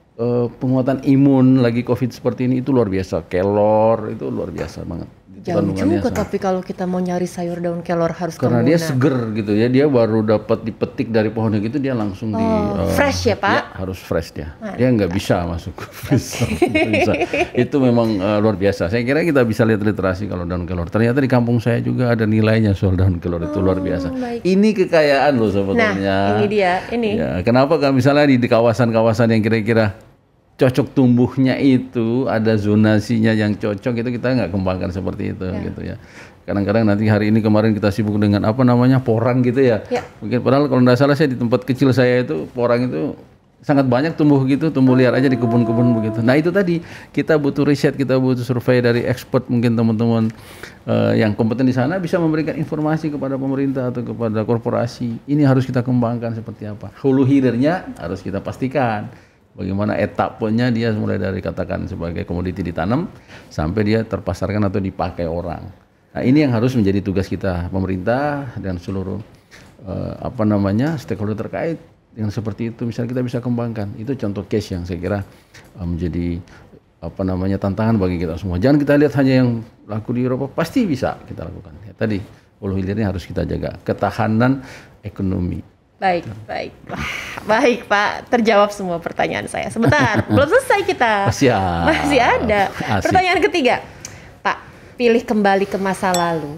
penguatan imun lagi COVID seperti ini itu luar biasa. Kelor itu luar biasa banget. Jauh juga tapi kalau kita mau nyari sayur daun kelor harus karena dia seger gitu ya, dia baru dapat dipetik dari pohonnya gitu dia langsung fresh ya Pak? Ya, harus fresh dia. Dia nggak bisa masuk ke freezer. Itu memang luar biasa. Saya kira kita bisa lihat literasi kalau daun kelor. Ternyata di kampung saya juga ada nilainya soal daun kelor itu luar biasa. Baik. Ini kekayaan loh sebetulnya. Nah, ini dia. Ya, kenapa kan misalnya di kawasan-kawasan yang kira-kira cocok tumbuhnya itu ada zonasinya yang cocok, itu kita nggak kembangkan seperti itu gitu ya. Kadang-kadang nanti hari ini kemarin kita sibuk dengan porang gitu ya. Mungkin padahal kalau nggak salah saya di tempat kecil saya itu porang itu sangat banyak tumbuh gitu, tumbuh liar aja di kebun-kebun begitu. Nah itu tadi kita butuh riset, kita butuh survei dari expert, mungkin teman-teman yang kompeten di sana bisa memberikan informasi kepada pemerintah atau kepada korporasi. Ini harus kita kembangkan seperti apa. Hulu hilirnya harus kita pastikan. Bagaimana etapenya dia mulai dari katakan sebagai komoditi ditanam sampai dia terpasarkan atau dipakai orang. Nah ini yang harus menjadi tugas kita pemerintah dan seluruh stakeholder terkait. Yang seperti itu misalnya kita bisa kembangkan. Itu contoh case yang saya kira menjadi tantangan bagi kita semua. Jangan kita lihat hanya yang laku di Eropa, pasti bisa kita lakukan. Ya, tadi hulu hilirnya harus kita jaga, ketahanan ekonomi. Baik. Wah, baik Pak, terjawab semua pertanyaan saya. Sebentar, belum selesai kita. Masih ada. Asik. Pertanyaan ketiga, Pak, pilih kembali ke masa lalu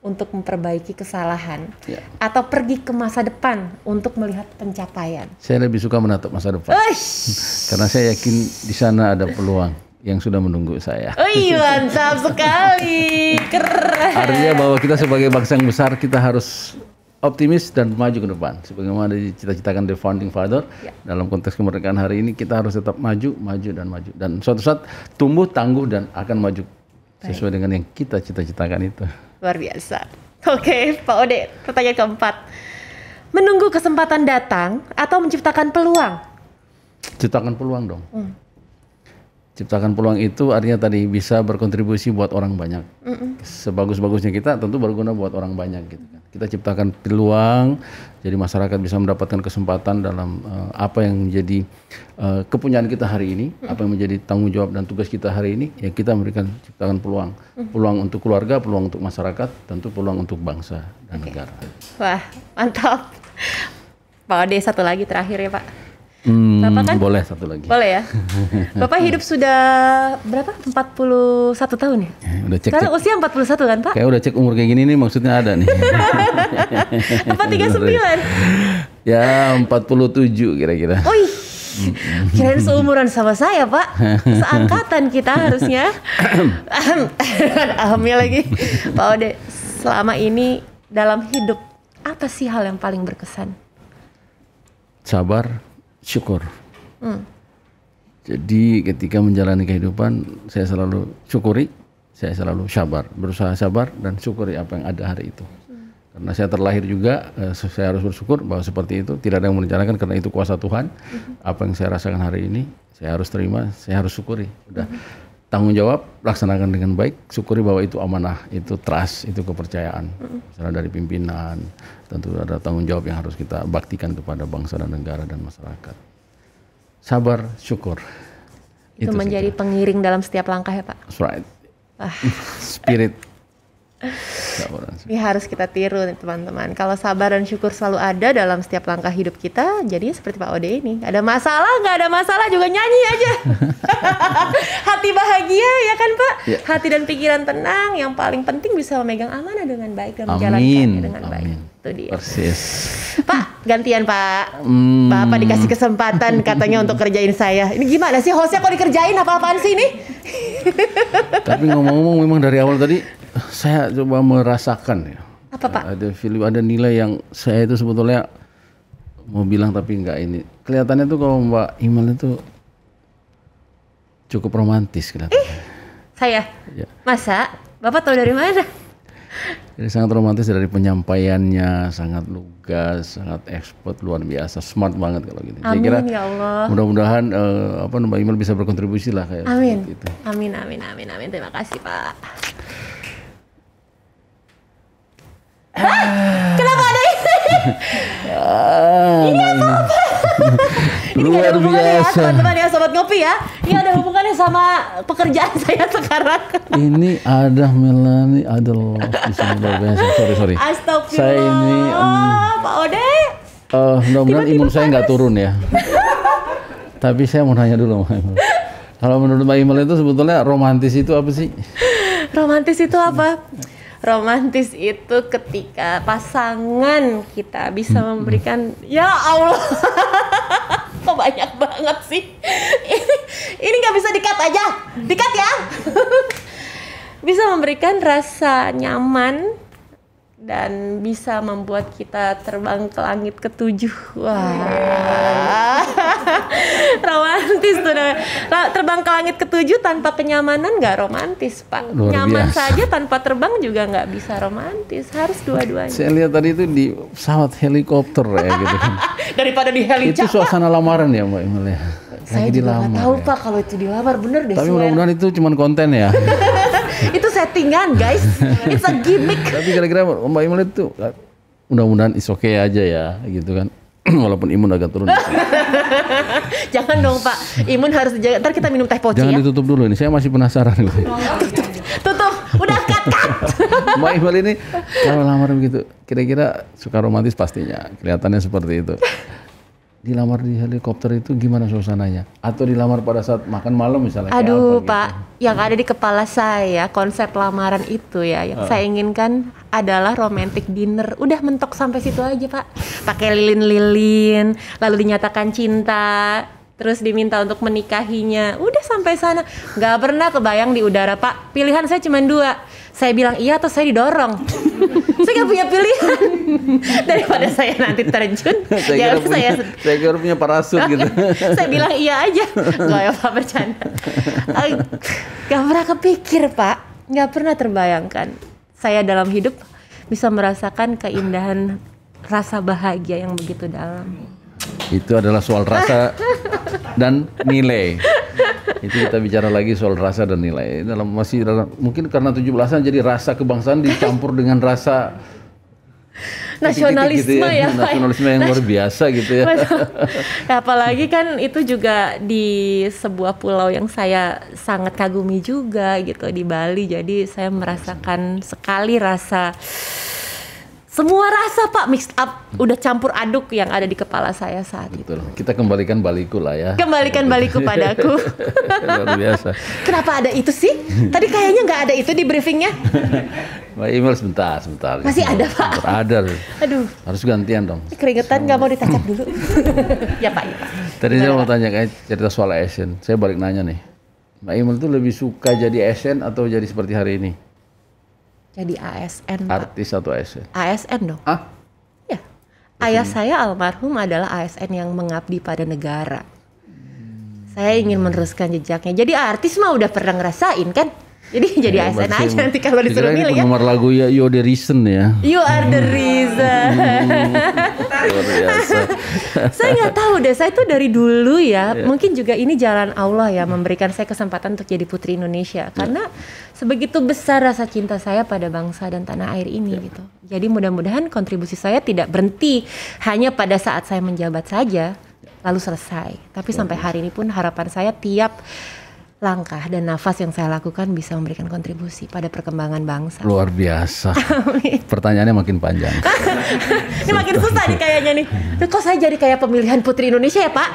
untuk memperbaiki kesalahan, atau pergi ke masa depan untuk melihat pencapaian? Saya lebih suka menatap masa depan. Karena saya yakin di sana ada peluang yang sudah menunggu saya. Mantap sekali. Keren. Artinya bahwa kita sebagai bangsa yang besar, kita harus optimis dan maju ke depan. Sebagaimana dicita-citakan the founding father, dalam konteks kemerdekaan hari ini kita harus tetap maju. Dan suatu saat tumbuh, tangguh, dan akan maju sesuai dengan yang kita cita-citakan itu. Luar biasa. Oke, Pak Ode, pertanyaan keempat. Menunggu kesempatan datang atau menciptakan peluang? Ciptakan peluang dong. Ciptakan peluang itu artinya tadi bisa berkontribusi buat orang banyak. Sebagus-bagusnya kita tentu berguna buat orang banyak gitu kan. Kita ciptakan peluang jadi masyarakat bisa mendapatkan kesempatan dalam apa yang menjadi kepunyaan kita hari ini, apa yang menjadi tanggung jawab dan tugas kita hari ini, ya kita memberikan ciptakan peluang. Peluang untuk keluarga, peluang untuk masyarakat, tentu peluang untuk bangsa dan negara. Wah, mantap. Pak Ode, satu lagi terakhir ya Pak. Bapak kan? Boleh satu lagi. Boleh ya. Bapak hidup sudah berapa? 41 tahun ya? Udah cek. Sekarang usia 41 kan Pak? Kayak udah cek umur kayak gini nih maksudnya ada nih. Apa 39? Ya 47 kira-kira. Wih, kirain seumuran sama saya Pak. Seangkatan kita harusnya. Alhamdulillah lagi. Pak Ode, selama ini dalam hidup, apa sih hal yang paling berkesan? Sabar, syukur. Jadi ketika menjalani kehidupan saya selalu syukuri, saya selalu sabar, berusaha sabar dan syukuri apa yang ada hari itu. Karena saya terlahir juga, saya harus bersyukur bahwa seperti itu, tidak ada yang merencanakan karena itu kuasa Tuhan. Apa yang saya rasakan hari ini, saya harus terima, saya harus syukuri. Udah tanggung jawab, laksanakan dengan baik, syukuri bahwa itu amanah, itu trust, itu kepercayaan. Misalnya dari pimpinan, tentu ada tanggung jawab yang harus kita baktikan kepada bangsa dan negara dan masyarakat. Sabar, syukur. Itu menjadi pengiring dalam setiap langkah ya Pak? That's right. Spirit. Ini harus kita tiru nih teman-teman. Kalau sabar dan syukur selalu ada dalam setiap langkah hidup kita, jadi seperti Pak Ode ini. Ada masalah, nggak ada masalah juga nyanyi aja. Hati bahagia ya kan Pak? Ya. Hati dan pikiran tenang. Yang paling penting bisa memegang amanah dengan baik dan menjalankannya dengan baik. Itu dia. Persis. Pak, gantian Pak. Bapak dikasih kesempatan katanya untuk kerjain saya. Ini gimana sih hostnya kok dikerjain apa-apaan sih ini? Tapi ngomong-ngomong memang dari awal tadi saya coba merasakan ya. Apa Pak? Ada nilai yang saya itu sebetulnya mau bilang tapi enggak ini. Kelihatannya tuh kalau Mbak Imal itu cukup romantis kelihatannya. Saya? Ya. Masa? Bapak tahu dari mana? Jadi sangat romantis dari penyampaiannya, sangat lugas, sangat expert, luar biasa, smart banget kalau gitu. Amin, saya kira ya Allah. Mudah-mudahan Mbak Imal bisa berkontribusi lah kayak seperti itu. Amin. Terima kasih Pak. Kenapa ada ini? Ini apa? Ini gak ada hubungannya ya teman-teman ya Sobat Ngopi ya. Ini ada hubungannya sama pekerjaan saya sekarang. Ini ada Melani, ada loh. Sorry. Astagfirullah. Saya ini Pak Ode. Mudah-mudahan imun saya nggak turun ya. Tapi saya mau nanya dulu Mbak Imal. Kalau menurut Mbak Imal itu sebetulnya romantis itu apa sih? Romantis itu apa? Romantis itu ketika pasangan kita bisa memberikan, ya Allah, kok banyak banget sih. Ini nggak bisa di-cut aja, di-cut ya. Bisa memberikan rasa nyaman dan bisa membuat kita terbang ke langit ketujuh. Wah. Romantis tuh. Terbang ke langit ketujuh tanpa kenyamanan nggak romantis, Pak. Luar Nyaman biasa. saja tanpa terbang juga nggak bisa romantis. Harus dua-duanya. Saya lihat tadi itu di pesawat helikopter ya gitu kan. Daripada di heli, Itu Pak. suasana lamaran ya Mbak Imel ya. Saya Lagi juga nggak dilamar tahu ya. Pak kalau itu dilamar, bener deh. Tapi swear. mudah-mudahan itu cuma konten ya. Itu settingan, guys. It's a gimmick. Tapi kira-kira Mbak Imel itu mudah-mudahan is okay aja ya gitu kan. Walaupun imun agak turun. Jangan dong Pak, imun harus dijaga. Ntar kita minum teh poci Jangan ya. ditutup dulu ini, saya masih penasaran gitu. Tutup, udah cut. Mbak Imel ini kalau lamar begitu, kira-kira suka romantis pastinya, kelihatannya seperti itu. Dilamar di helikopter itu gimana suasananya? Atau dilamar pada saat makan malam misalnya? kayak Aduh apa, Pak, yang ada di kepala saya konsep lamaran itu ya, yang saya inginkan adalah romantic dinner. Udah mentok sampai situ aja Pak. Pakai lilin-lilin, lalu dinyatakan cinta, terus diminta untuk menikahinya. Udah sampai sana, nggak pernah kebayang di udara Pak. Pilihan saya cuma dua. Saya bilang iya atau saya didorong. Saya nggak punya pilihan. Daripada saya nanti terjun, ya udah saya kira punya parasut gitu. saya bilang iya aja. Nggak ya Pak, bercanda. Gak pernah kepikir Pak, nggak pernah terbayangkan saya dalam hidup bisa merasakan keindahan rasa bahagia yang begitu dalam. Itu adalah soal rasa dan nilai. Itu kita bicara lagi soal rasa dan nilai. Mungkin karena 17-an jadi rasa kebangsaan dicampur dengan rasa Nasionalisme gitu ya, Pak. Nasionalisme yang luar biasa gitu ya. Ya, apalagi kan itu juga di sebuah pulau yang saya sangat kagumi juga gitu, di Bali. Jadi saya merasakan sekali rasa, semua rasa Pak, mixed up, udah campur aduk yang ada di kepala saya saat itu. Betul. Kita kembalikan baliku lah ya. Kembalikan baliku padaku. Luar biasa. Kenapa ada itu sih? Tadi kayaknya nggak ada itu di briefingnya. Mbak Imel sebentar. Masih ada, Pak? Ada. Aduh, Harus gantian dong. keringetan, nggak mau ditacap dulu. Ya Pak, ya Pak. Tadi saya mau tanya kayak cerita soal ASN. Saya balik nanya nih. Mbak Imel tuh lebih suka jadi ASN atau jadi seperti hari ini? Jadi ASN Pak. Artis atau ASN? ASN dong. Ah? Ya. Ayah saya almarhum adalah ASN yang mengabdi pada negara. Saya ingin meneruskan jejaknya. Jadi artis mah udah pernah ngerasain kan? Jadi jadi ASN aja nanti kalau disuruh Ini milih ya. penggemar lagu ya You're the Reason ya. You are the reason. Luar biasa. Saya nggak tahu deh, saya tuh dari dulu ya, mungkin juga ini jalan Allah ya, memberikan saya kesempatan untuk jadi putri Indonesia. Karena sebegitu besar rasa cinta saya pada bangsa dan tanah air ini gitu. Jadi mudah-mudahan kontribusi saya tidak berhenti hanya pada saat saya menjabat saja, lalu selesai. Tapi sampai hari ini pun harapan saya tiap langkah dan nafas yang saya lakukan bisa memberikan kontribusi pada perkembangan bangsa. Luar biasa. Pertanyaannya makin panjang. Ini makin susah nih kayaknya nih. Duh, kok saya jadi kayak pemilihan putri Indonesia ya Pak?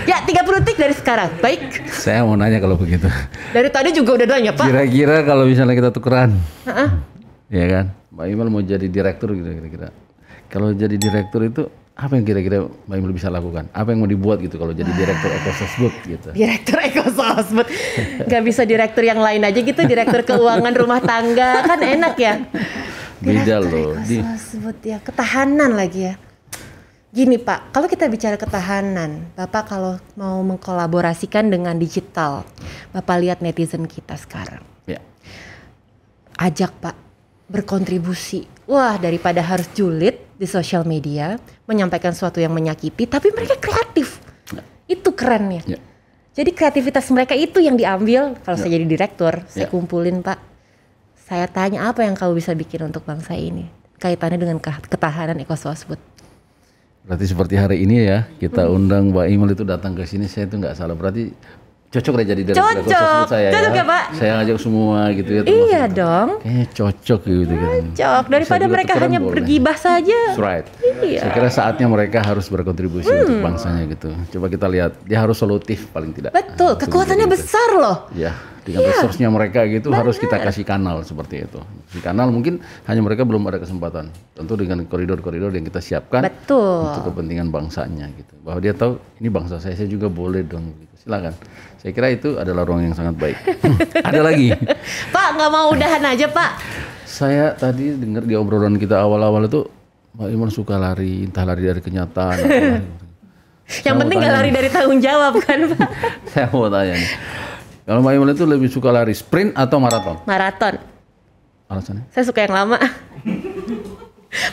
Ya 30 detik dari sekarang. Baik. Saya mau nanya kalau begitu. Dari tadi juga udah nanya Pak. Kira-kira kalau misalnya kita tukeran, ya kan? Mbak Imel mau jadi direktur gitu kira-kira. Kalau jadi direktur itu apa yang kira-kira Mbak Imel bisa lakukan? Apa yang mau dibuat gitu kalau jadi direktur Ekososbud gitu? Direktur Ekososbud. Gak bisa direktur yang lain aja gitu, direktur keuangan rumah tangga, kan enak ya. Beda Direktur loh. Ekososbud ya, ketahanan lagi ya. Gini Pak, kalau kita bicara ketahanan, Bapak kalau mau mengkolaborasikan dengan digital, Bapak lihat netizen kita sekarang. Ya. Ajak Pak, berkontribusi. Wah, daripada harus julid di sosial media, menyampaikan sesuatu yang menyakiti, tapi mereka kreatif. Itu kerennya. Ya. Jadi kreativitas mereka itu yang diambil. Kalau saya jadi direktur, saya Ya. kumpulin Pak. Saya tanya apa yang kamu bisa bikin untuk bangsa ini? Kaitannya dengan ketahanan Ekososbud. Berarti seperti hari ini ya, kita undang Mbak Imel itu datang ke sini, saya itu nggak salah. Berarti cocok deh jadi direktur Cocok. Ekososbud saya Cocok ya, ya. Pak? Saya ngajak semua gitu ya. Iya dong. Kayaknya cocok gitu kan. Cocok. Daripada Bisa juga mereka tukeran hanya boleh. bergibah saja. That's right. Iya. Saya kira saatnya mereka harus berkontribusi untuk bangsanya gitu. Coba kita lihat, dia harus solutif paling tidak. Betul, Untuk kekuatannya menjadi itu. besar loh. Ya, dengan resource-nya mereka gitu harus kita kasih kanal seperti itu. Di kanal mungkin hanya mereka belum ada kesempatan. Tentu dengan koridor-koridor yang kita siapkan Betul. untuk kepentingan bangsanya gitu. Bahwa dia tahu ini bangsa saya juga boleh dong gitu. Silakan. Saya kira itu adalah ruang yang sangat baik. Ada lagi. Pak, nggak mau udahan aja Pak. Saya tadi dengar di obrolan kita awal-awal itu Mbak Imel suka lari, entah lari dari kenyataan. Atau lari. Yang penting nggak lari dari tanggung jawab kan Pak? Saya mau tanya nih. Kalau Mbak Imel itu lebih suka lari sprint atau maraton? Maraton. Alasannya? Saya suka yang lama.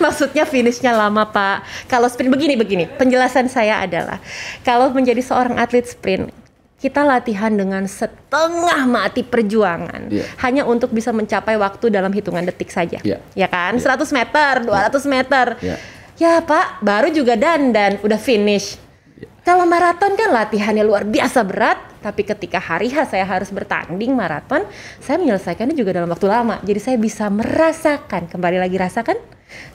Maksudnya finishnya lama Pak. Kalau sprint begini. Penjelasan saya adalah kalau menjadi seorang atlet sprint, kita latihan dengan setengah mati perjuangan hanya untuk bisa mencapai waktu dalam hitungan detik saja. Ya kan? 100 meter, 200 meter. Ya Pak, baru juga dandan, udah finish. Kalau maraton kan latihannya luar biasa berat, tapi ketika hari H saya harus bertanding maraton, saya menyelesaikannya juga dalam waktu lama. Jadi saya bisa merasakan, kembali lagi rasakan,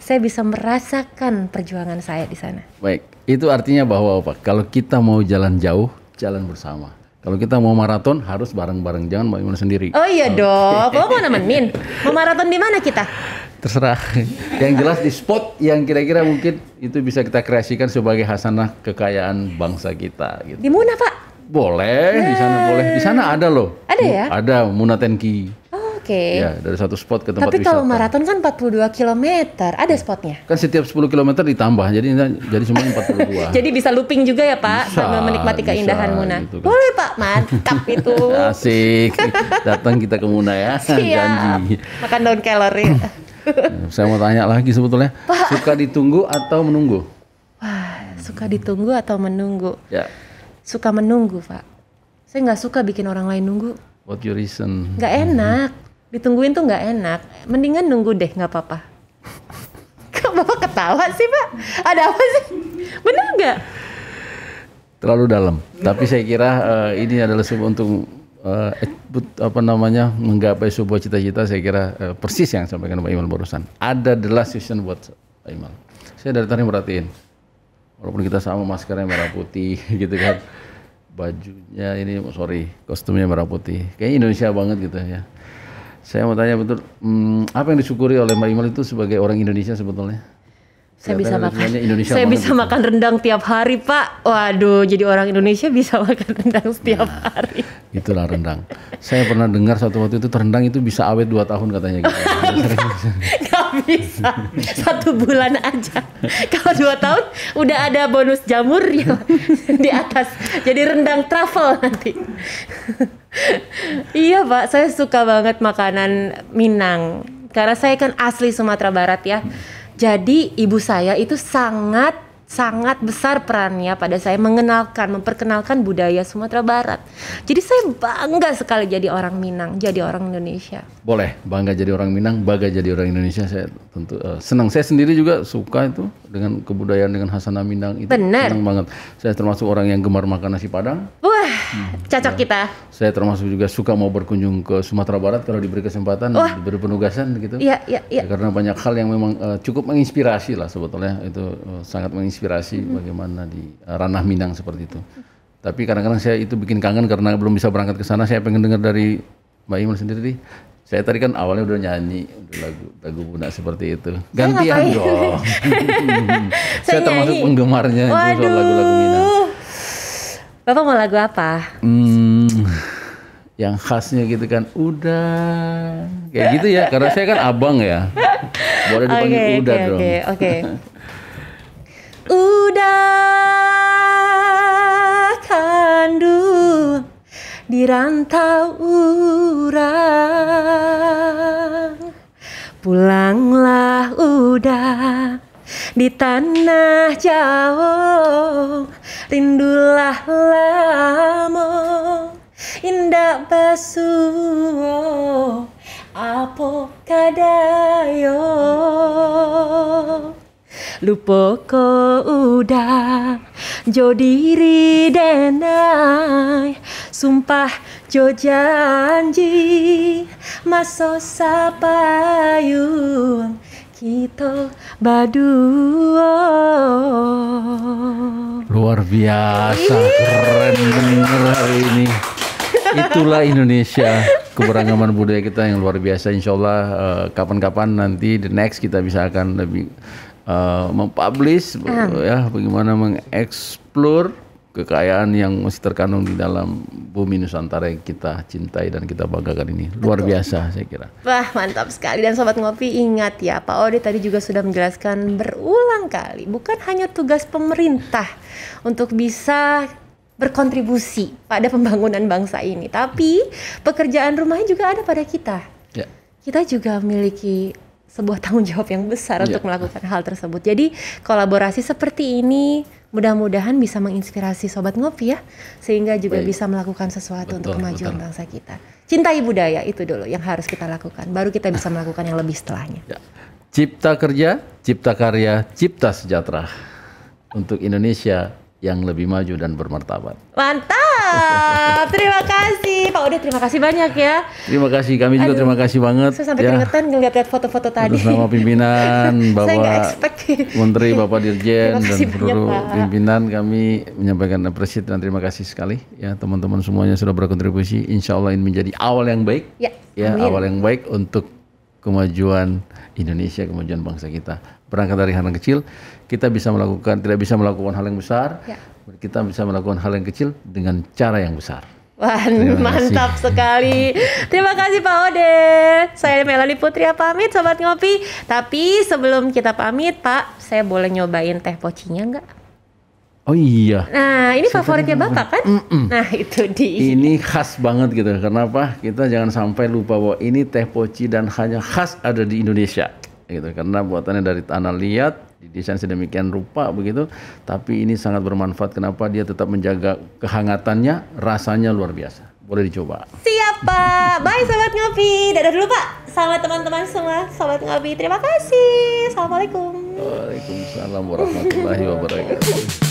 saya bisa merasakan perjuangan saya di sana. Baik, itu artinya bahwa Pak, kalau kita mau jalan jauh, jalan bersama. Kalau kita mau maraton harus bareng-bareng, jangan Mbak Imel sendiri. Oh iya dong, kamu mau nemenin? Mau maraton di mana kita? Terserah. Yang jelas di spot yang kira-kira mungkin itu bisa kita kreasikan sebagai hasanah kekayaan bangsa kita. Gitu. Di mana Pak? Boleh, di sana boleh. Di sana ada loh. Ada ya? Ada Munatenki. Oke. Ya, dari satu spot ke tempat Tapi wisata. kalau maraton kan 42 km, ada spotnya? Kan setiap 10 km ditambah, jadi semuanya 42. Jadi bisa looping juga ya Pak, Bisa, sambil menikmati keindahan Muna. gitu kan. Boleh Pak, mantap itu. Asik. Datang kita ke Muna ya. Siap. Janji. Makan daun kelor ya. Saya mau tanya lagi sebetulnya, Pak. suka ditunggu atau menunggu? Wah, suka ditunggu atau menunggu? Ya. Suka menunggu Pak. Saya nggak suka bikin orang lain nunggu. What your reason? Nggak enak. Ditungguin tuh nggak enak. Mendingan nunggu deh, nggak apa-apa. Kok Bapak ketawa sih Pak? Ada apa sih? Bener nggak? Terlalu dalam. Tapi saya kira ini adalah sebuah untuk menggapai sebuah cita-cita. Saya kira persis yang sampaikan Pak Imel barusan. Ada the last season buat Pak Imel. Saya dari tadi merhatiin. Walaupun kita sama maskernya merah putih gitu kan. Bajunya ini, kostumnya merah putih. Kayaknya Indonesia banget gitu ya. Saya mau tanya betul, apa yang disyukuri oleh Mbak Imel itu sebagai orang Indonesia sebetulnya? Saya bisa makan. Indonesia Saya bisa gitu. makan rendang tiap hari Pak. Waduh, jadi orang Indonesia bisa makan rendang setiap hari. Itulah rendang. Saya pernah dengar satu waktu itu rendang itu bisa awet 2 tahun katanya gitu. Gak bisa. 1 bulan aja. Kalau 2 tahun udah ada bonus jamurnya di atas. Jadi rendang truffle nanti. Iya Pak, saya suka banget makanan Minang. Karena saya kan asli Sumatera Barat ya. Jadi ibu saya itu sangat besar perannya pada saya memperkenalkan budaya Sumatera Barat. Jadi saya bangga sekali jadi orang Minang, jadi orang Indonesia. Boleh, bangga jadi orang Minang, bangga jadi orang Indonesia. Saya tentu senang. Saya sendiri juga suka itu dengan kebudayaan, dengan hasanah Minang itu. Benar. Senang banget. Saya termasuk orang yang gemar makan nasi Padang. Wah, cocok kita. Saya termasuk juga suka mau berkunjung ke Sumatera Barat kalau diberi kesempatan, diberi penugasan gitu. Iya. Ya, karena banyak hal yang memang cukup menginspirasi lah sebetulnya. Itu sangat menginspirasi bagaimana di ranah Minang seperti itu. Tapi kadang-kadang saya itu bikin kangen karena belum bisa berangkat ke sana. Saya pengen dengar dari Mbak Imel sendiri. Saya tadi kan awalnya udah nyanyi lagu Bunda seperti itu. Gantian dong. Saya termasuk penggemarnya itu soal lagu-lagu Minang. Bapak mau lagu apa? Yang khasnya gitu kan, udah kayak gitu ya. Karena saya kan abang ya. Boleh dipanggil udah dong. Oke. Udah kandu di rantau urang, pulanglah udah di tanah Jawa, rindulah lamo indak basuo apo kadayo. Lupa ko udah jo diri denai, sumpah jo janji maso sapayung kita berdua. Luar biasa, keren bener hari ini. Itulah Indonesia, keberagaman budaya kita yang luar biasa. Insya Allah kapan-kapan nanti the next kita bisa akan lebih mempublish ya bagaimana mengeksplor kekayaan yang masih terkandung di dalam bumi Nusantara yang kita cintai dan kita banggakan ini. Luar biasa saya kira. Wah, mantap sekali. Dan Sobat Ngopi, ingat ya, Pak Ode tadi juga sudah menjelaskan berulang kali, bukan hanya tugas pemerintah untuk bisa berkontribusi pada pembangunan bangsa ini, tapi pekerjaan rumahnya juga ada pada kita. Ya. Kita juga memiliki sebuah tanggung jawab yang besar untuk melakukan hal tersebut. Jadi kolaborasi seperti ini mudah-mudahan bisa menginspirasi Sobat Ngopi ya, sehingga juga bisa melakukan sesuatu untuk kemajuan bangsa kita. Cintai budaya itu dulu yang harus kita lakukan, baru kita bisa melakukan yang lebih setelahnya. Ya. Cipta kerja, cipta karya, cipta sejahtera untuk Indonesia yang lebih maju dan bermartabat. Mantap, terima kasih Pak Ode, terima kasih banyak ya. Terima kasih, kami juga terima kasih banget. Saya sampai keringetan ngeliat foto-foto tadi. Bersama pimpinan, Bapak expect. Menteri, Bapak Dirjen, dan seluruh banyak, pimpinan, kami menyampaikan apresiasi dan terima kasih sekali ya, teman-teman semuanya sudah berkontribusi. Insya Allah ini menjadi awal yang baik, awal yang baik untuk kemajuan Indonesia, kemajuan bangsa kita. Berangkat dari hal yang kecil, kita tidak bisa melakukan hal yang besar, kita bisa melakukan hal yang kecil dengan cara yang besar. Wah, mantap sekali. Terima kasih Pak Ode. Saya Melanie Putria pamit, Sobat Ngopi. Tapi sebelum kita pamit, Pak, saya boleh nyobain teh pocinya nggak? Oh iya. Nah, ini favoritnya Bapak kan? Nah, itu dia. Ini khas banget gitu. Kenapa? Kita jangan sampai lupa bahwa ini teh poci dan hanya khas ada di Indonesia. Gitu, karena buatannya dari tanah liat, didesain sedemikian rupa begitu, tapi ini sangat bermanfaat. Kenapa? Dia tetap menjaga kehangatannya, rasanya luar biasa. Boleh dicoba. Siap Pak. Bye Sobat Ngopi. Dadah dulu Pak. Sama teman-teman semua Sobat Ngopi. Terima kasih. Assalamualaikum. Waalaikumsalam warahmatullahi wabarakatuh.